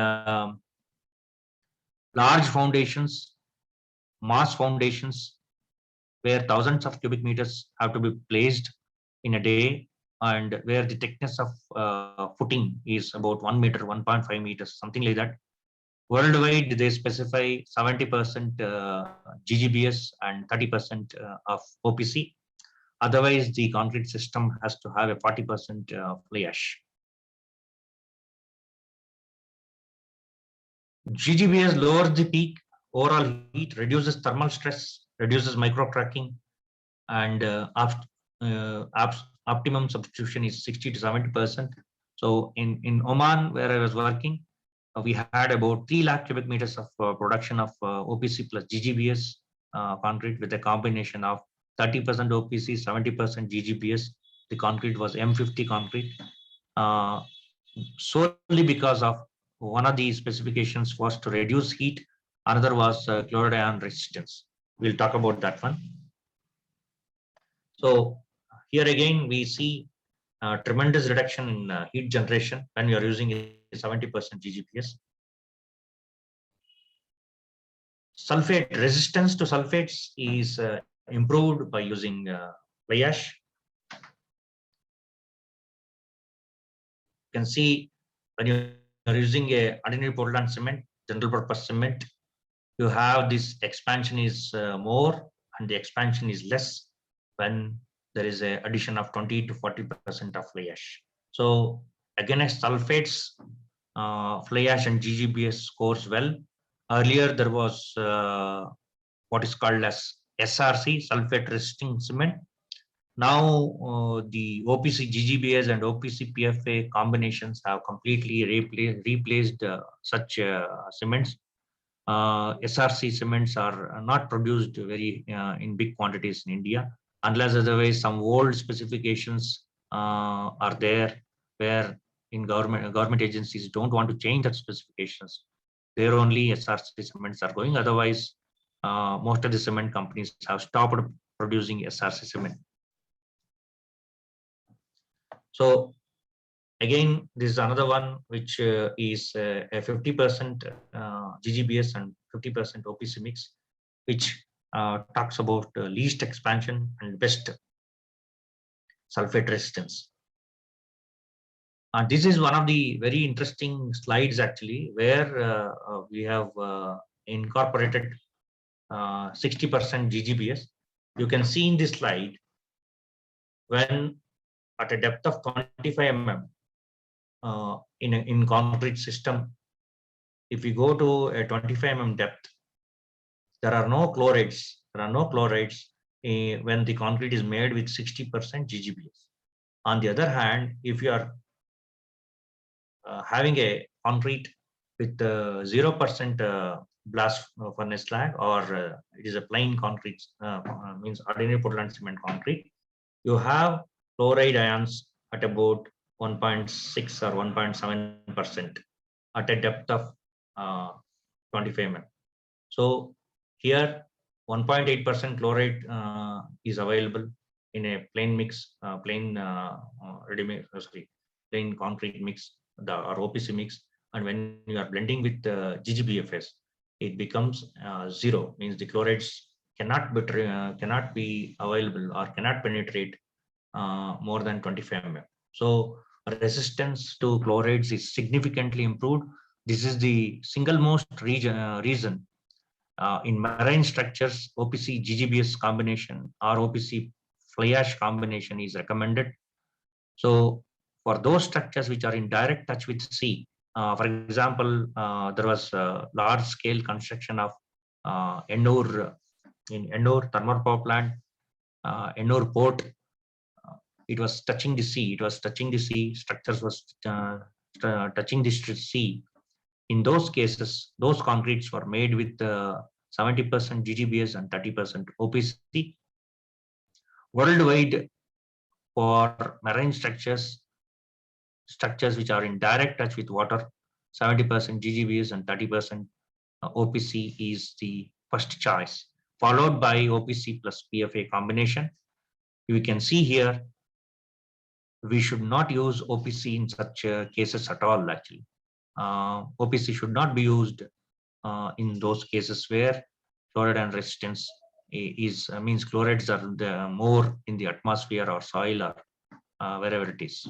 large foundations, mass foundations, where thousands of cubic meters have to be placed in a day, and where the thickness of footing is about 1 meter, 1.5 meters, something like that. Worldwide, they specify 70% GGBS and 30% of OPC. Otherwise, the concrete system has to have a 40% fly ash. GGBS lowers the peak overall heat, reduces thermal stress, reduces micro cracking, and optimum substitution is 60 to 70%. So in Oman, where I was working, we had about 3 lakh cubic meters of production of OPC plus GGBS concrete with a combination of 30% OPC, 70% GGBS. The concrete was M50 concrete, solely because of one of the specifications was to reduce heat, another was chloride ion resistance. We'll talk about that one. So here again, we see tremendous reduction in heat generation when you are using a 70% GGBS. Sulfate resistance to sulfates is improved by using fly ash. You can see when you are using a ordinary Portland cement, general purpose cement, you have this expansion is more and the expansion is less when there is a addition of 20 to 40% of fly ash. So against sulfates, fly ash and GGBS scores well. Earlier there was what is called as SRC, sulfate resisting cement. Now the OPC GGBS and OPC PFA combinations have completely replaced such cements. SRC cements are not produced very in big quantities in India, unless otherwise some old specifications are there where in government agencies don't want to change that specifications. There only SRC cements are going. Otherwise, most of the cement companies have stopped producing SRC cement. So again, this is another one which is a 50% GGBS and 50% OPC mix, which talks about least expansion and best sulfate resistance. This is one of the very interesting slides actually, where we have incorporated 60% GGBS. You can see in this slide, when at a depth of 25 mm in concrete system, if we go to a 25 mm depth, there are no chlorides. There are no chlorides when the concrete is made with 60% GGBS. On the other hand, if you are having a concrete with 0% blast furnace slag, or it is a plain concrete, means ordinary Portland cement concrete, you have chloride ions at about 1.6 or 1.7% at a depth of 25 mm. So here 1.8% chloride is available in a plain mix, plain concrete mix, or OPC mix, and when you are blending with GGBFS, it becomes 0, means the chlorides cannot be available or cannot penetrate more than 25 mm. So resistance to chlorides is significantly improved. This is the single most reason in marine structures, OPC GGBS combination or OPC fly ash combination is recommended. So for those structures which are in direct touch with sea, for example, there was a large scale construction of Ennore thermal power plant, Ennore port. It was touching the sea. Structures was touching the sea. In those cases, those concretes were made with 70% GGBS and 30% OPC. Worldwide, for marine structures which are in direct touch with water, 70% GGBS and 30% OPC is the first choice, followed by OPC plus PFA combination. You can see here, we should not use OPC in such cases at all. Actually, OPC should not be used in those cases where chloride and resistance is means chlorides are more in the atmosphere or soil or wherever it is.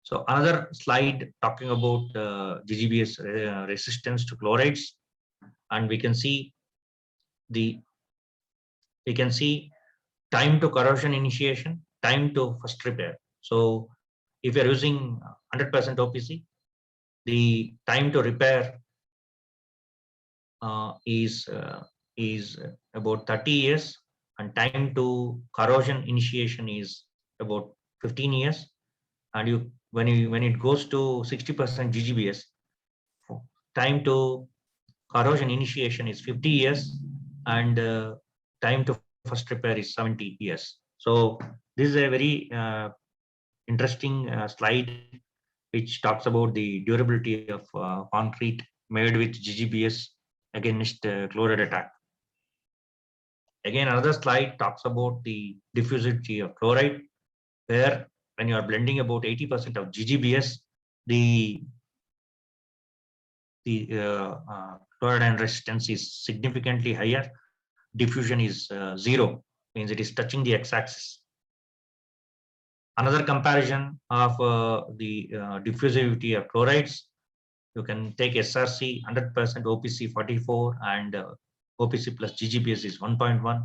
So another slide talking about GGBS resistance to chlorides, and we can see time to corrosion initiation, time to first repair. So if you are using 100% OPC, the time to repair is about 30 years, and time to corrosion initiation is about 15 years. And when it goes to 60% GGBS, time to corrosion initiation is 50 years, and time to first repair is 70 years. So this is a very interesting slide which talks about the durability of concrete made with GGBS against chloride attack. Again, another slide talks about the diffusivity of chloride, where when you are blending about 80% of GGBS, the chloride and resistance is significantly higher. Diffusion is 0, means it is touching the x-axis. Another comparison of the diffusivity of chlorides, you can take SRC 100% OPC 44 and OPC plus GGBS is 1.1,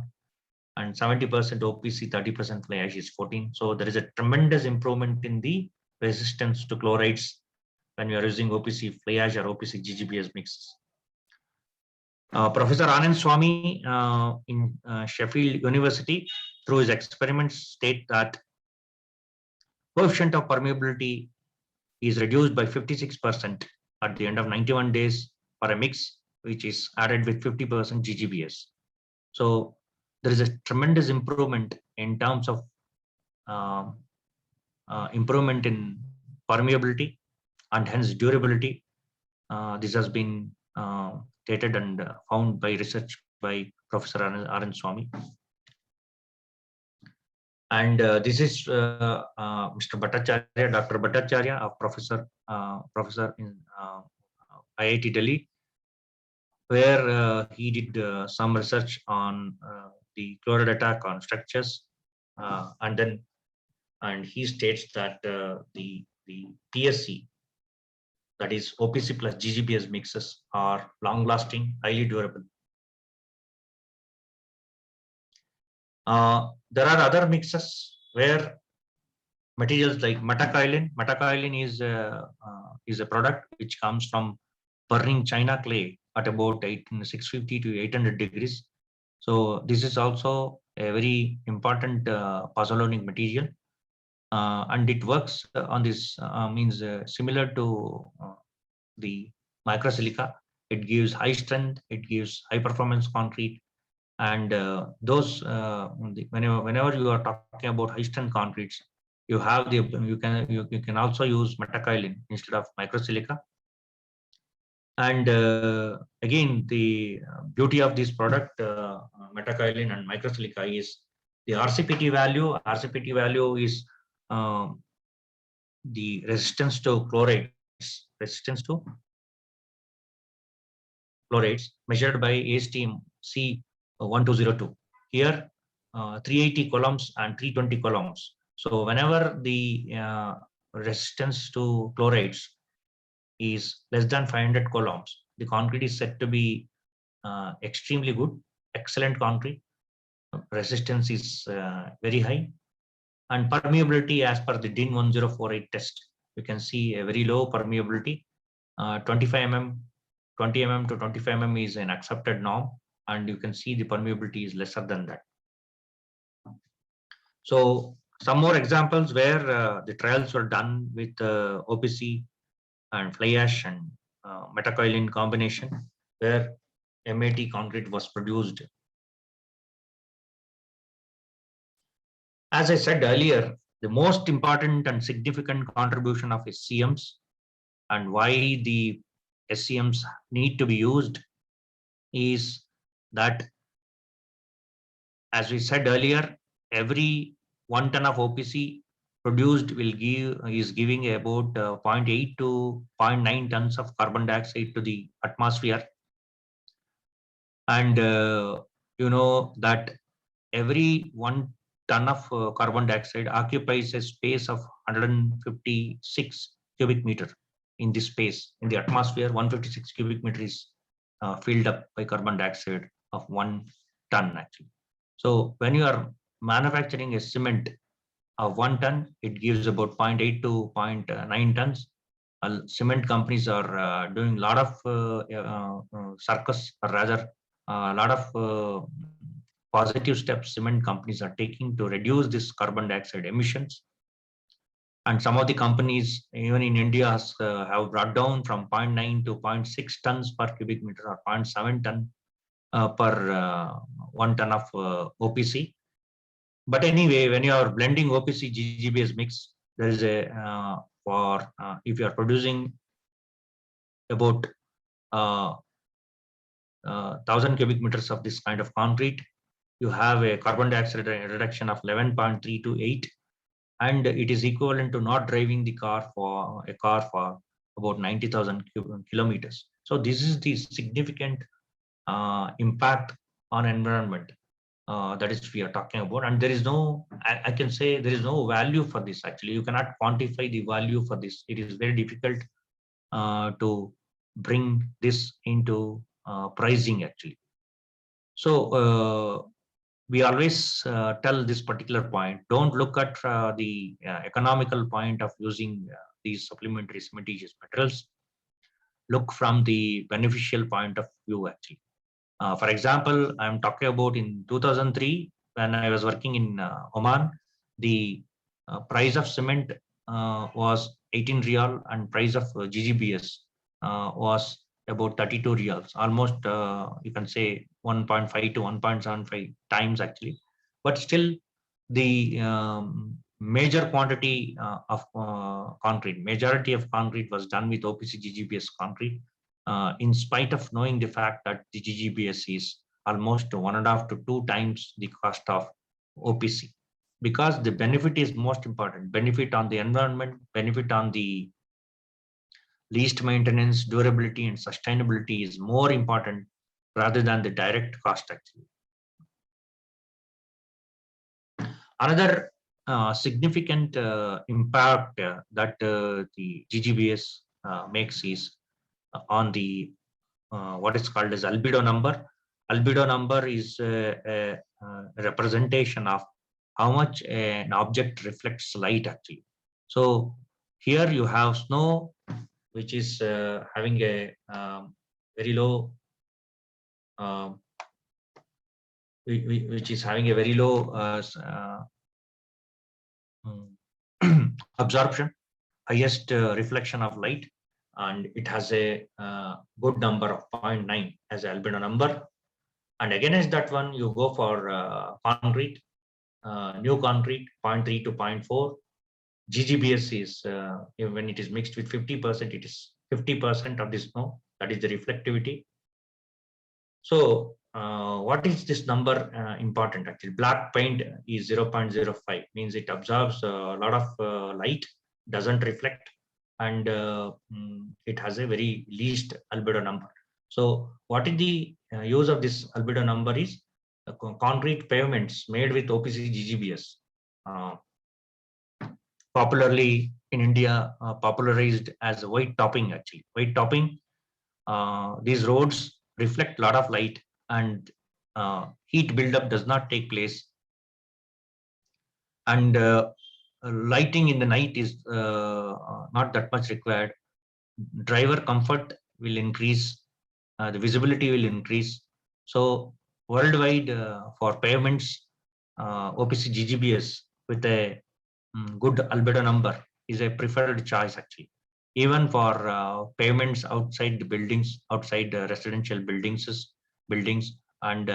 and 70% OPC 30% fly ash is 14. So there is a tremendous improvement in the resistance to chlorides when you are using OPC fly ash or OPC GGBS mixes. Professor Anand Swamy in Sheffield University, through his experiments, state that coefficient of permeability is reduced by 56% at the end of 91 days for a mix which is added with 50% GGBS. So there is a tremendous improvement in terms of improvement in permeability and hence durability. This has been stated and found by research by Professor Anand Swamy. And this is Mr. Bhattacharya, Dr. Bhattacharya, a professor in IIT Delhi. where he did some research on the chloride attack on structures, and he states that the PSC, that is OPC plus GGBS mixes, are long-lasting, highly durable. There are other mixes where materials like metakaolin. Metakaolin is a product which comes from burning China clay at about 650 to 800 degrees. So this is also a very important pozzolanic material, and it works on this means similar to the microsilica. It gives high strength, it gives high performance concrete, and whenever you are talking about high strength concretes, you have the you can also use metakaolin instead of microsilica. And again, the beauty of this product, metakaolin and microsilica, is the RCPT value. RCPT value is the resistance to chlorides, measured by ASTM C1202. Here, 380 coulombs and 320 coulombs. So whenever the resistance to chlorides is less than 500 coulombs, the concrete is said to be extremely good, excellent concrete. Resistance is very high, and permeability as per the DIN 1048 test, you can see a very low permeability. 25 mm, 20 mm to 25 mm is an accepted norm, and you can see the permeability is lesser than that. So some more examples where the trials were done with OPC and fly ash and metakaolin combination, where MAT concrete was produced. As I said earlier, the most important and significant contribution of SCMs and why the SCMs need to be used is that, as we said earlier, every 1 ton of OPC produced is giving about 0.8 to 0.9 tons of carbon dioxide to the atmosphere. And you know that every 1 ton of carbon dioxide occupies a space of 156 cubic meter in this space. In the atmosphere, 156 cubic meter is filled up by carbon dioxide of 1 ton actually. So when you are manufacturing a cement of 1 ton, it gives about 0.8 to 0.9 tons. Cement companies are doing a lot of circus, or rather a lot of positive steps cement companies are taking to reduce this carbon dioxide emissions. And some of the companies, even in India, have brought down from 0.9 to 0.6 tons per cubic meter, or 0.7 ton per 1 ton of OPC. But anyway, when you are blending OPC GGBS mix, there is a if you are producing about 1,000 cubic meters of this kind of concrete, you have a carbon dioxide reduction of 11.3 to 8, and it is equivalent to not driving the car for about 90,000 kilometers. So this is the significant impact on environment that is we are talking about, and there is no, I can say there is no value for this actually. You cannot quantify the value for this. It is very difficult to bring this into pricing actually. So we always tell this particular point, don't look at the economical point of using these supplementary cementitious materials. Look from the beneficial point of view actually. For example, I'm talking about in 2003, when I was working in Oman, the price of cement was 18 riyal, and price of GGBS was about 32 riyals, almost you can say 1.5 to 1.75 times actually. But still, the major quantity of concrete, majority of concrete was done with OPC GGBS concrete, in spite of knowing the fact that the GGBS is almost 1.5 to 2 times the cost of OPC, because the benefit is most important. Benefit on the environment, benefit on the least maintenance, durability and sustainability is more important rather than the direct cost actually. Another significant impact that the GGBS makes is on the what is called as albedo number. Albedo number is a representation of how much an object reflects light actually. So here you have snow, which is having a very low, which is having a very low absorption, highest reflection of light, and it has a good number of 0.9 as albedo number. And against that one, you go for concrete, new concrete 0.3 to 0.4. GGBS is when it is mixed with 50%, it is 50% of the snow. That is the reflectivity. So what is this number important actually? Black paint is 0.05, means it absorbs a lot of light, doesn't reflect, and it has a very least albedo number. So what is the use of this albedo number is concrete pavements made with OPC GGBS. Popularly in India, popularized as white topping actually. White topping, these roads reflect a lot of light and heat buildup does not take place. And lighting in the night is not that much required. Driver comfort will increase, the visibility will increase. So worldwide for pavements, OPC GGBS with a good albedo number is a preferred choice actually. Even for pavements outside the buildings, outside residential buildings and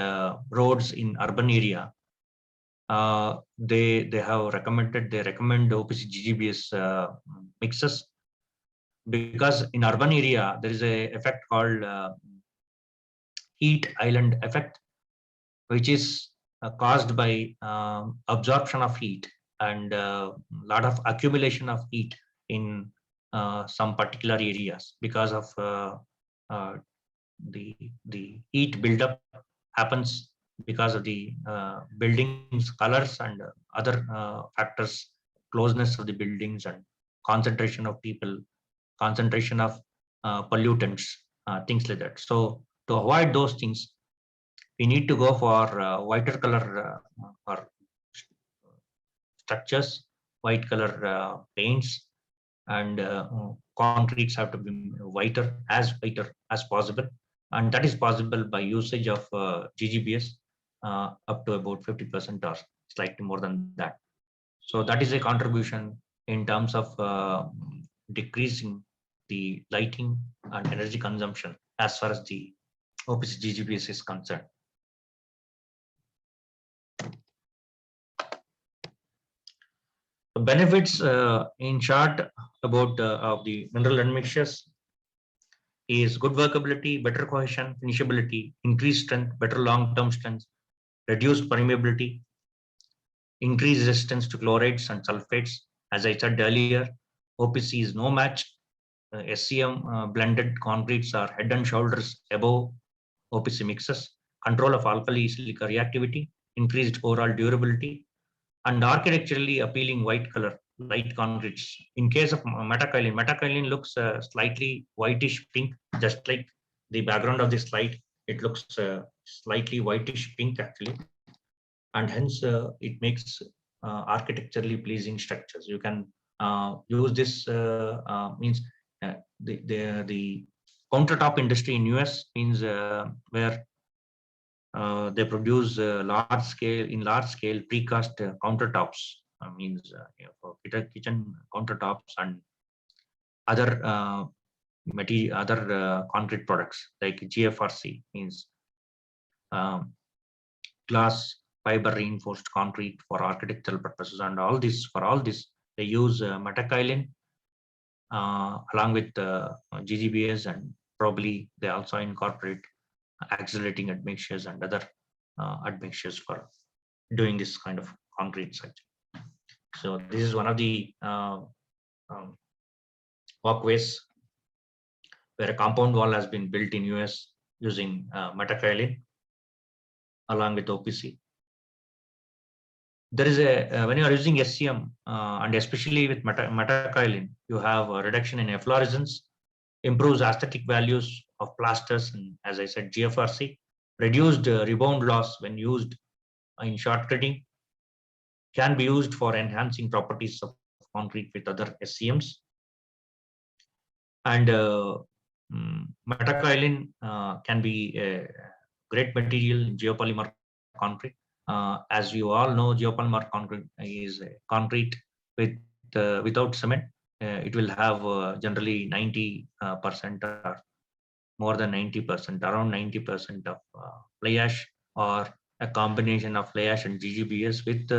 roads in urban area, they recommend OPC GGBS mixes, because in urban area there is a effect called heat island effect, which is caused by absorption of heat and lot of accumulation of heat in some particular areas because of the heat buildup happens because of the buildings colors and other factors, closeness of the buildings and concentration of people, concentration of pollutants, things like that. So to avoid those things, we need to go for whiter color or structures, white color paints, and concretes have to be whiter as possible, and that is possible by usage of GGBS up to about 50% or slightly more than that. So that is a contribution in terms of decreasing the lighting and energy consumption as far as the OPC GGBS is concerned. Benefits in short about of the mineral admixtures is good workability, better cohesion, finishability, increased strength, better long-term strength, reduced permeability, increased resistance to chlorides and sulfates. As I said earlier, OPC is no match. SCM blended concretes are head and shoulders above OPC mixes. Control of alkali silica reactivity, increased overall durability, and architecturally appealing white color light concretes. In case of metakaolin looks slightly whitish pink, just like the background of this slide. It looks slightly whitish pink actually, and hence it makes architecturally pleasing structures. You can use this means the countertop industry in US means where they produce large scale precast countertops, means for kitchen countertops and other concrete products like GFRC, means glass fiber reinforced concrete for architectural purposes, and all this they use metakaolin along with GGBS, and probably they also incorporate accelerating admixtures and other admixtures for doing this kind of concrete section. So this is one of the walkways where a compound wall has been built in US using metakaolin along with OPC. There is when you are using SCM and especially with metakaolin, you have a reduction in efflorescence, improves aesthetic values of plasters, and as I said, GFRC, reduced rebound loss when used in shotcreting, can be used for enhancing properties of concrete with other SCMs. And metakaolin can be a great material in geopolymer concrete. As you all know, geopolymer concrete is a concrete with without cement. It will have generally 90% or more than 90%, around 90% of fly ash, or a combination of fly ash and GGBS with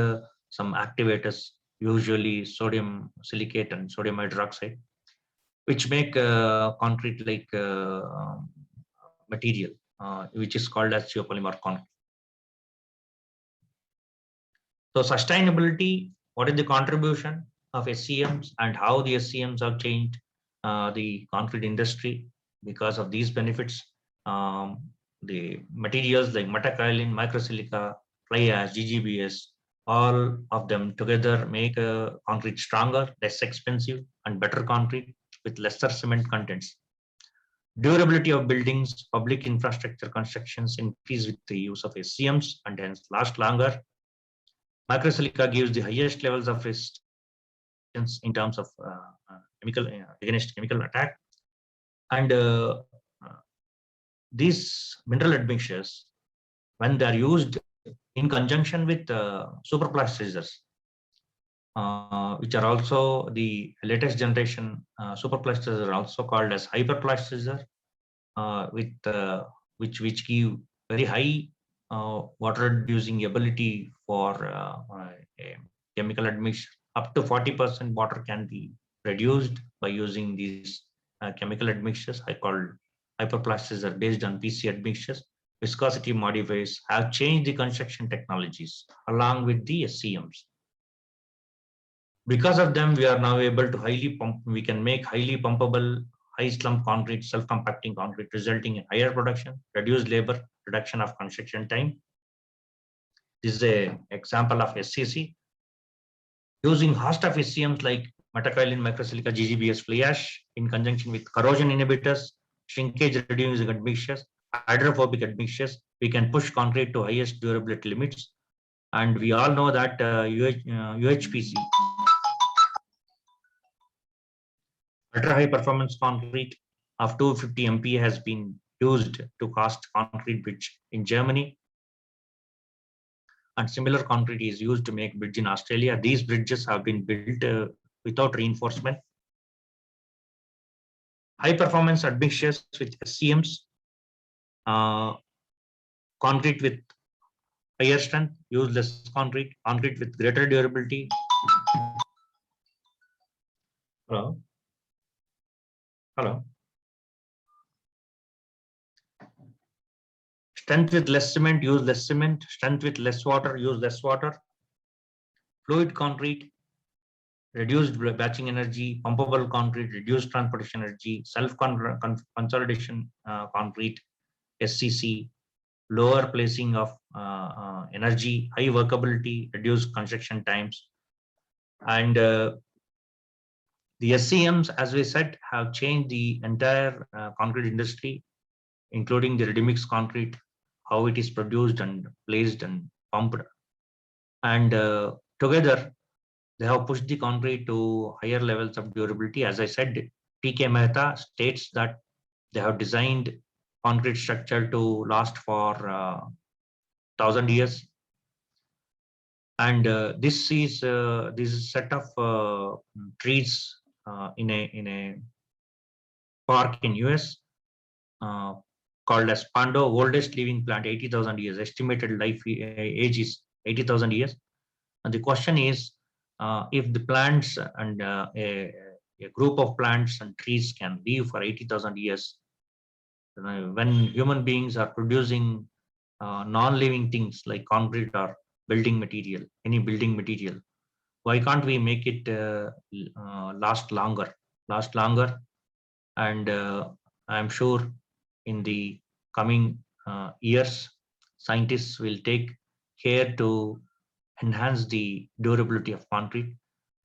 some activators, usually sodium silicate and sodium hydroxide, which make concrete like material, which is called as geopolymer concrete. So sustainability, what is the contribution of SCMs and how the SCMs have changed the concrete industry because of these benefits? The materials like metakaolin, microsilica, fly ash, GGBS, all of them together make concrete stronger, less expensive, and better concrete with lesser cement contents. Durability of buildings, public infrastructure constructions increase with the use of SCMs and hence last longer. Microsilica gives the highest levels of resistance in terms of against chemical attack, and these mineral admixtures, when they are used in conjunction with superplasticizers, which are also the latest generation superplasticizers, are also called as hyperplasticizer, with which give very high water reducing ability for chemical admixture. Up to 40% water can be reduced by using these chemical admixtures. I call hyperplasticizer based on PC admixtures. Viscosity modifiers have changed the construction technologies along with the SCMs. Because of them, we are now able to we can make highly pumpable, high slump concrete, self-compacting concrete, resulting in higher production, reduced labor, reduction of construction time. This is an example of SCC. Using host of SCMs like metakaolin, microsilica, GGBS, fly ash in conjunction with corrosion inhibitors, shrinkage reducing admixtures, hydrophobic admixtures, we can push concrete to highest durability limits. And we all know that UHPC, ultra high performance concrete of 250 MPa, has been used to cast concrete bridge in Germany. And similar concrete is used to make bridge in Australia. These bridges have been built without reinforcement. High performance admixtures with SCMs, concrete with higher strength, use less concrete, concrete with greater durability. Hello. Hello. Strength with less cement, use less cement. Strength with less water, use less water. Fluid concrete, reduced batching energy. Pumpable concrete, reduced transportation energy. Self-consolidation concrete, SCC, lower placing of energy, high workability, reduced construction times. And the SCMs, as we said, have changed the entire concrete industry, including the ready-mix concrete, how it is produced and placed and pumped. And together, they have pushed the concrete to higher levels of durability. As I said, T.K. Mehta states that they have designed concrete structure to last for 1,000 years. And this is a set of trees in a park in US called as Pando, oldest living plant, 80,000 years. Estimated life age is 80,000 years. And the question is, if the plants and a group of plants and trees can live for 80,000 years, when human beings are producing non-living things like concrete or building material, any building material, why can't we make it last longer? And I'm sure in the coming years, scientists will take care to enhance the durability of concrete,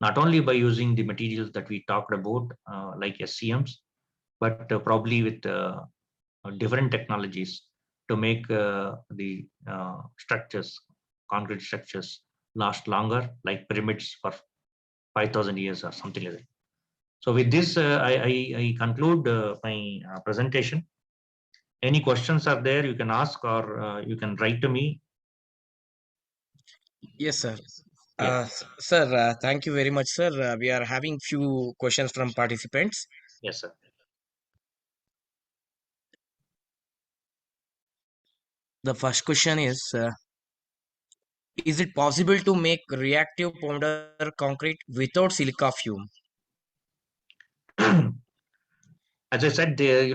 not only by using the materials that we talked about, like SCMs, but probably with different technologies to make the structures, concrete structures, last longer, like pyramids for 5,000 years or something like that. So with this, I conclude my presentation. Any questions are there, you can ask, or you can write to me. Yes, sir. Yeah. Sir, thank you very much, sir. We are having few questions from participants. Yes, sir. The first question is it possible to make reactive powder concrete without silica fume? As I said, the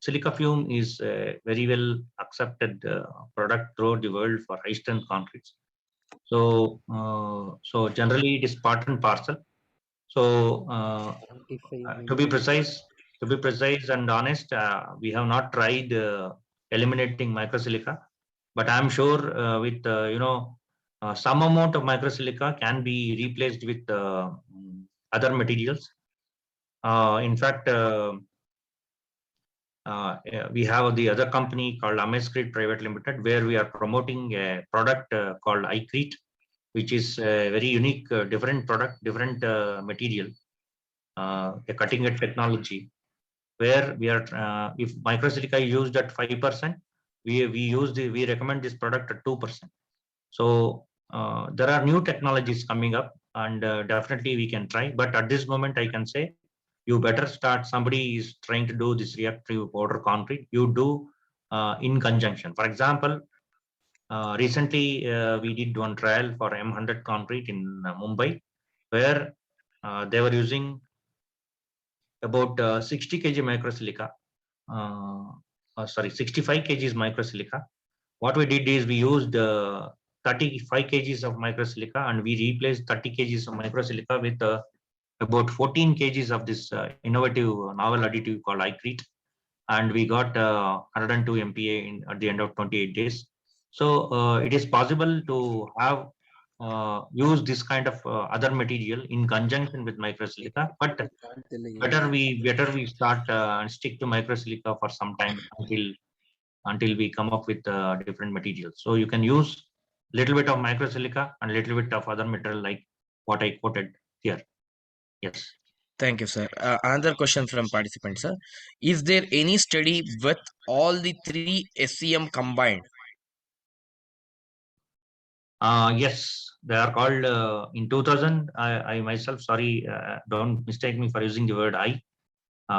silica fume is a very well accepted product throughout the world for high strength concretes. So generally it is part and parcel. So to be precise and honest, we have not tried eliminating microsilica, but I'm sure with some amount of microsilica can be replaced with other materials. In fact, we have the other company called Amescrete Private Limited, where we are promoting a product called iCrete, which is a very unique, different product, different material, a cutting edge technology, where we are, if microsilica is used at 5%, we recommend this product at 2%. So there are new technologies coming up, and definitely we can try. But at this moment, I can say you better start. Somebody is trying to do this reactive powder concrete. You do in conjunction. For example, recently we did one trial for M100 concrete in Mumbai, where they were using about 60 kg microsilica. 65 kgs microsilica. What we did is we used 35 kgs of microsilica, and we replaced 30 kgs of microsilica with about 14 kgs of this innovative novel additive called iCrete, and we got 102 MPa at the end of 28 days. So it is possible to have use this kind of other material in conjunction with microsilica, but better we start and stick to microsilica for some time until we come up with different materials. So you can use little bit of microsilica and little bit of other material like what I quoted here. Yes. Thank you, sir. Another question from participants, sir. Is there any study with all the three SCM combined? Yes, they are called in 2000. I myself, sorry, don't mistake me for using the word I.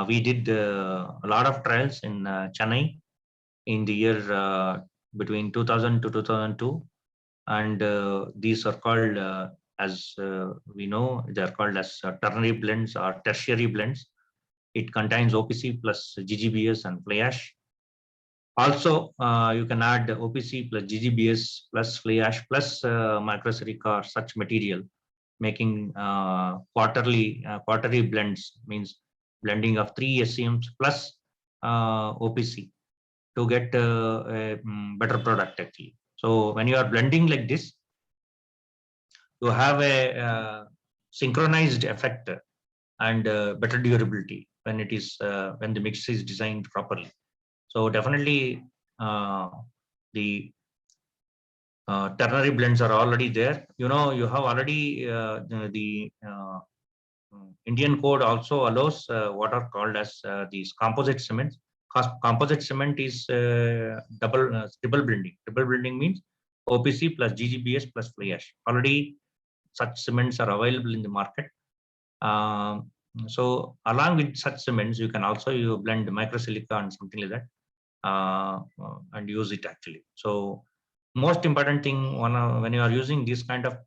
We did a lot of trials in Chennai in the year between 2000 to 2002, and these are called as we know, they are called as ternary blends or tertiary blends. It contains OPC plus GGBS and fly ash. Also, you can add OPC plus GGBS plus fly ash plus microsilica or such material, making quarterly blends, means blending of 3 SCMs plus OPC to get a better product actually. So when you are blending like this, you have a synchronized effect and better durability when it is when the mix is designed properly. So definitely the ternary blends are already there. You know, you have already the Indian code also allows what are called as these composite cements. Composite cement is triple blending. Triple blending means OPC plus GGBS plus fly ash. Already such cements are available in the market. So along with such cements, you can also blend microsilica and something like that, and use it actually. So most important thing when you are using this kind of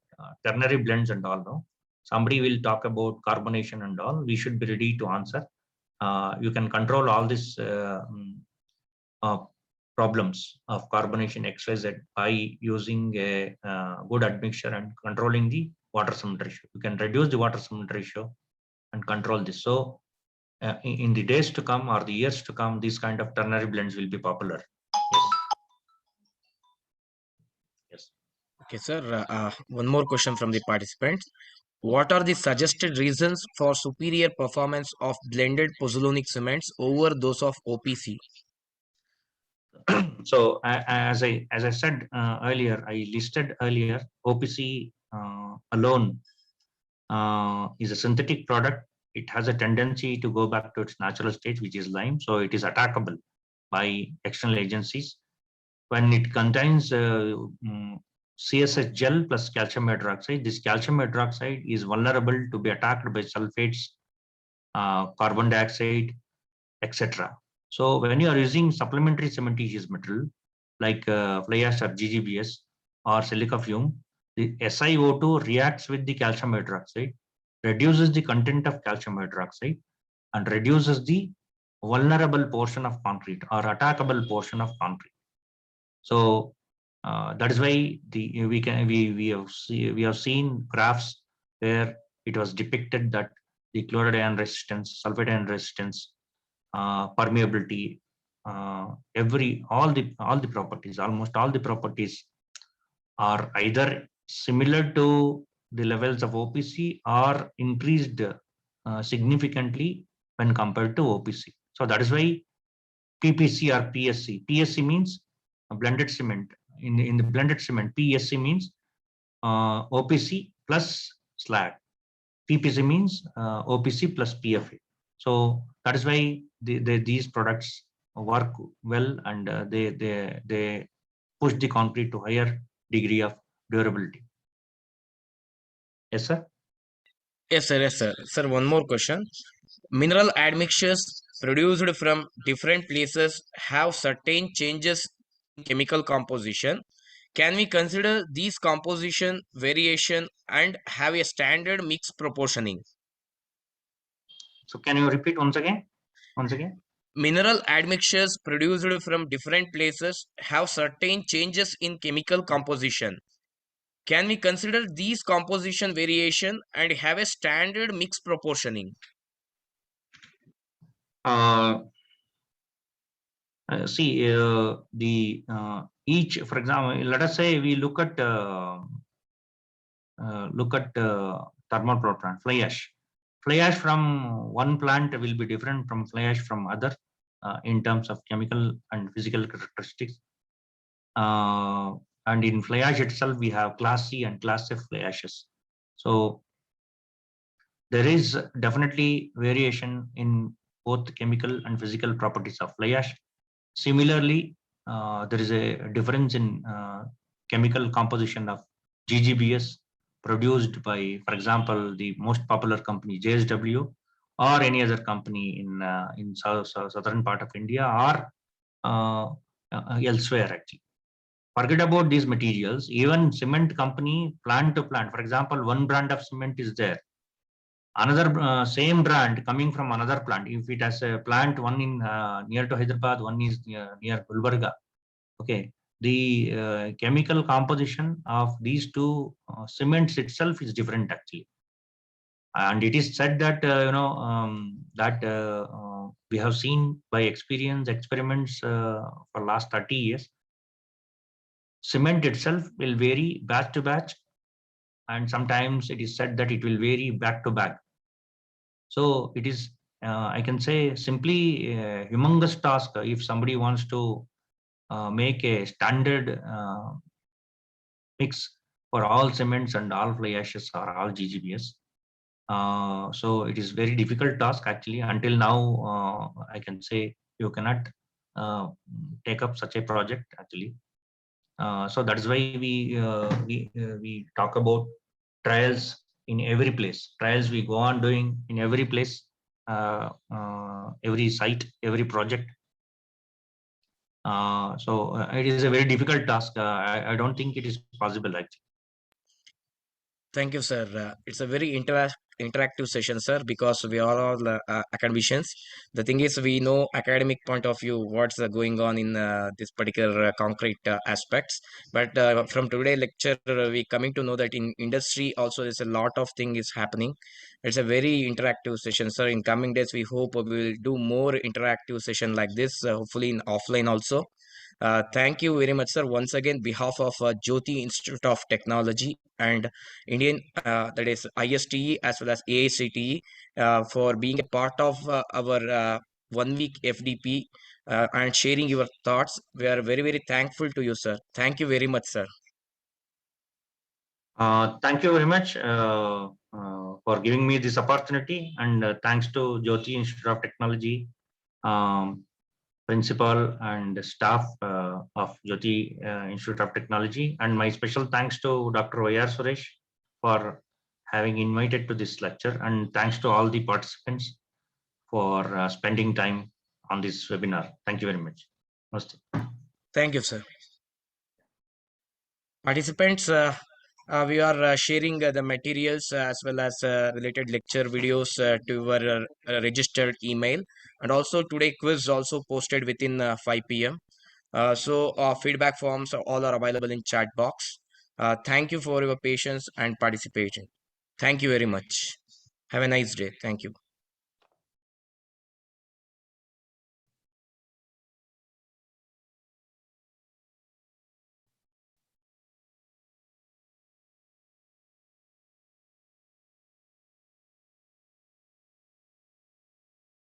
ternary blends and all, no, somebody will talk about carbonation and all, we should be ready to answer. You can control all these problems of carbonation XYZ by using a good admixture and controlling the water cement ratio. You can reduce the water cement ratio and control this. So in the days to come or the years to come, these kind of ternary blends will be popular. Yes. Okay, sir. One more question from the participants. What are the suggested reasons for superior performance of blended pozzolanic cements over those of OPC? So as I said earlier, I listed earlier, OPC alone is a synthetic product. It has a tendency to go back to its natural state, which is lime. So it is attackable by external agencies. When it contains CSH gel plus calcium hydroxide, this calcium hydroxide is vulnerable to be attacked by sulfates, carbon dioxide, etc. So when you are using supplementary cementitious metal like fly ash or GGBS or silica fume, the SiO2 reacts with the calcium hydroxide, reduces the content of calcium hydroxide, and reduces the vulnerable portion of concrete or attackable portion of concrete. So that is why we have seen graphs where it was depicted that the chloride ion resistance, sulfate ion resistance, permeability, almost all the properties are either similar to the levels of OPC or increased significantly when compared to OPC. So that is why PPC or PSC. PSC means a blended cement. In the blended cement, PSC means OPC plus slag. PPC means OPC plus PFA. So that is why these products work well, and they push the concrete to higher degree of durability. Yes, sir. Yes, sir. Yes, sir. Sir, one more question. Mineral admixtures produced from different places have certain changes in chemical composition. Can we consider these composition variation and have a standard mix proportioning? So can you repeat once again? Mineral admixtures produced from different places have certain changes in chemical composition. Can we consider these composition variation and have a standard mix proportioning? See, each, for example, let us say we look at thermal power plant, fly ash. Fly ash from one plant will be different from fly ash from other in terms of chemical and physical characteristics. And in fly ash itself, we have class C and class F fly ashes. So there is definitely variation in both chemical and physical properties of fly ash. Similarly, there is a difference in chemical composition of GGBS produced by, for example, the most popular company JSW, or any other company in southern part of India or elsewhere. Actually, forget about these materials. Even cement company, plant to plant, for example, one brand of cement is there. Another same brand coming from another plant. If it has a plant, one in near to Hyderabad, one is near Gulbarga. Okay, the chemical composition of these two cements itself is different actually, and it is said that we have seen by experience experiments for last 30 years. Cement itself will vary batch to batch, and sometimes it is said that it will vary back to back. So it is, I can say, simply a humongous task if somebody wants to make a standard mix for all cements and all fly ashes or all GGBS. So it is very difficult task actually. Until now, I can say you cannot take up such a project actually. So that is why we talk about trials in every place. Trials we go on doing in every place, every site, every project. So it is a very difficult task. I don't think it is possible actually. Thank you, sir. It's a very interactive session, sir, because we are all academicians. The thing is, we know academic point of view what's going on in this particular concrete aspects. But from today lecture, we coming to know that in industry also there's a lot of thing is happening. It's a very interactive session, sir. In coming days, we hope we will do more interactive session like this, hopefully in offline also. Thank you very much, sir. Once again, behalf of Jyoti Institute of Technology and Indian, that is ISTE as well as AICTE, for being a part of our 1 week FDP and sharing your thoughts. We are very, very thankful to you, sir. Thank you very much, sir. Thank you very much for giving me this opportunity, and thanks to Jyoti Institute of Technology, principal and staff of Jyoti Institute of Technology, and my special thanks to Dr. Y.R. Suresh for having invited to this lecture, and thanks to all the participants for spending time on this webinar. Thank you very much. Namaste. Thank you, sir. Participants, we are sharing the materials as well as related lecture videos to your registered email, and also today quiz also posted within 5 p.m. So feedback forms all are available in chat box. Thank you for your patience and participation. Thank you very much. Have a nice day. Thank you.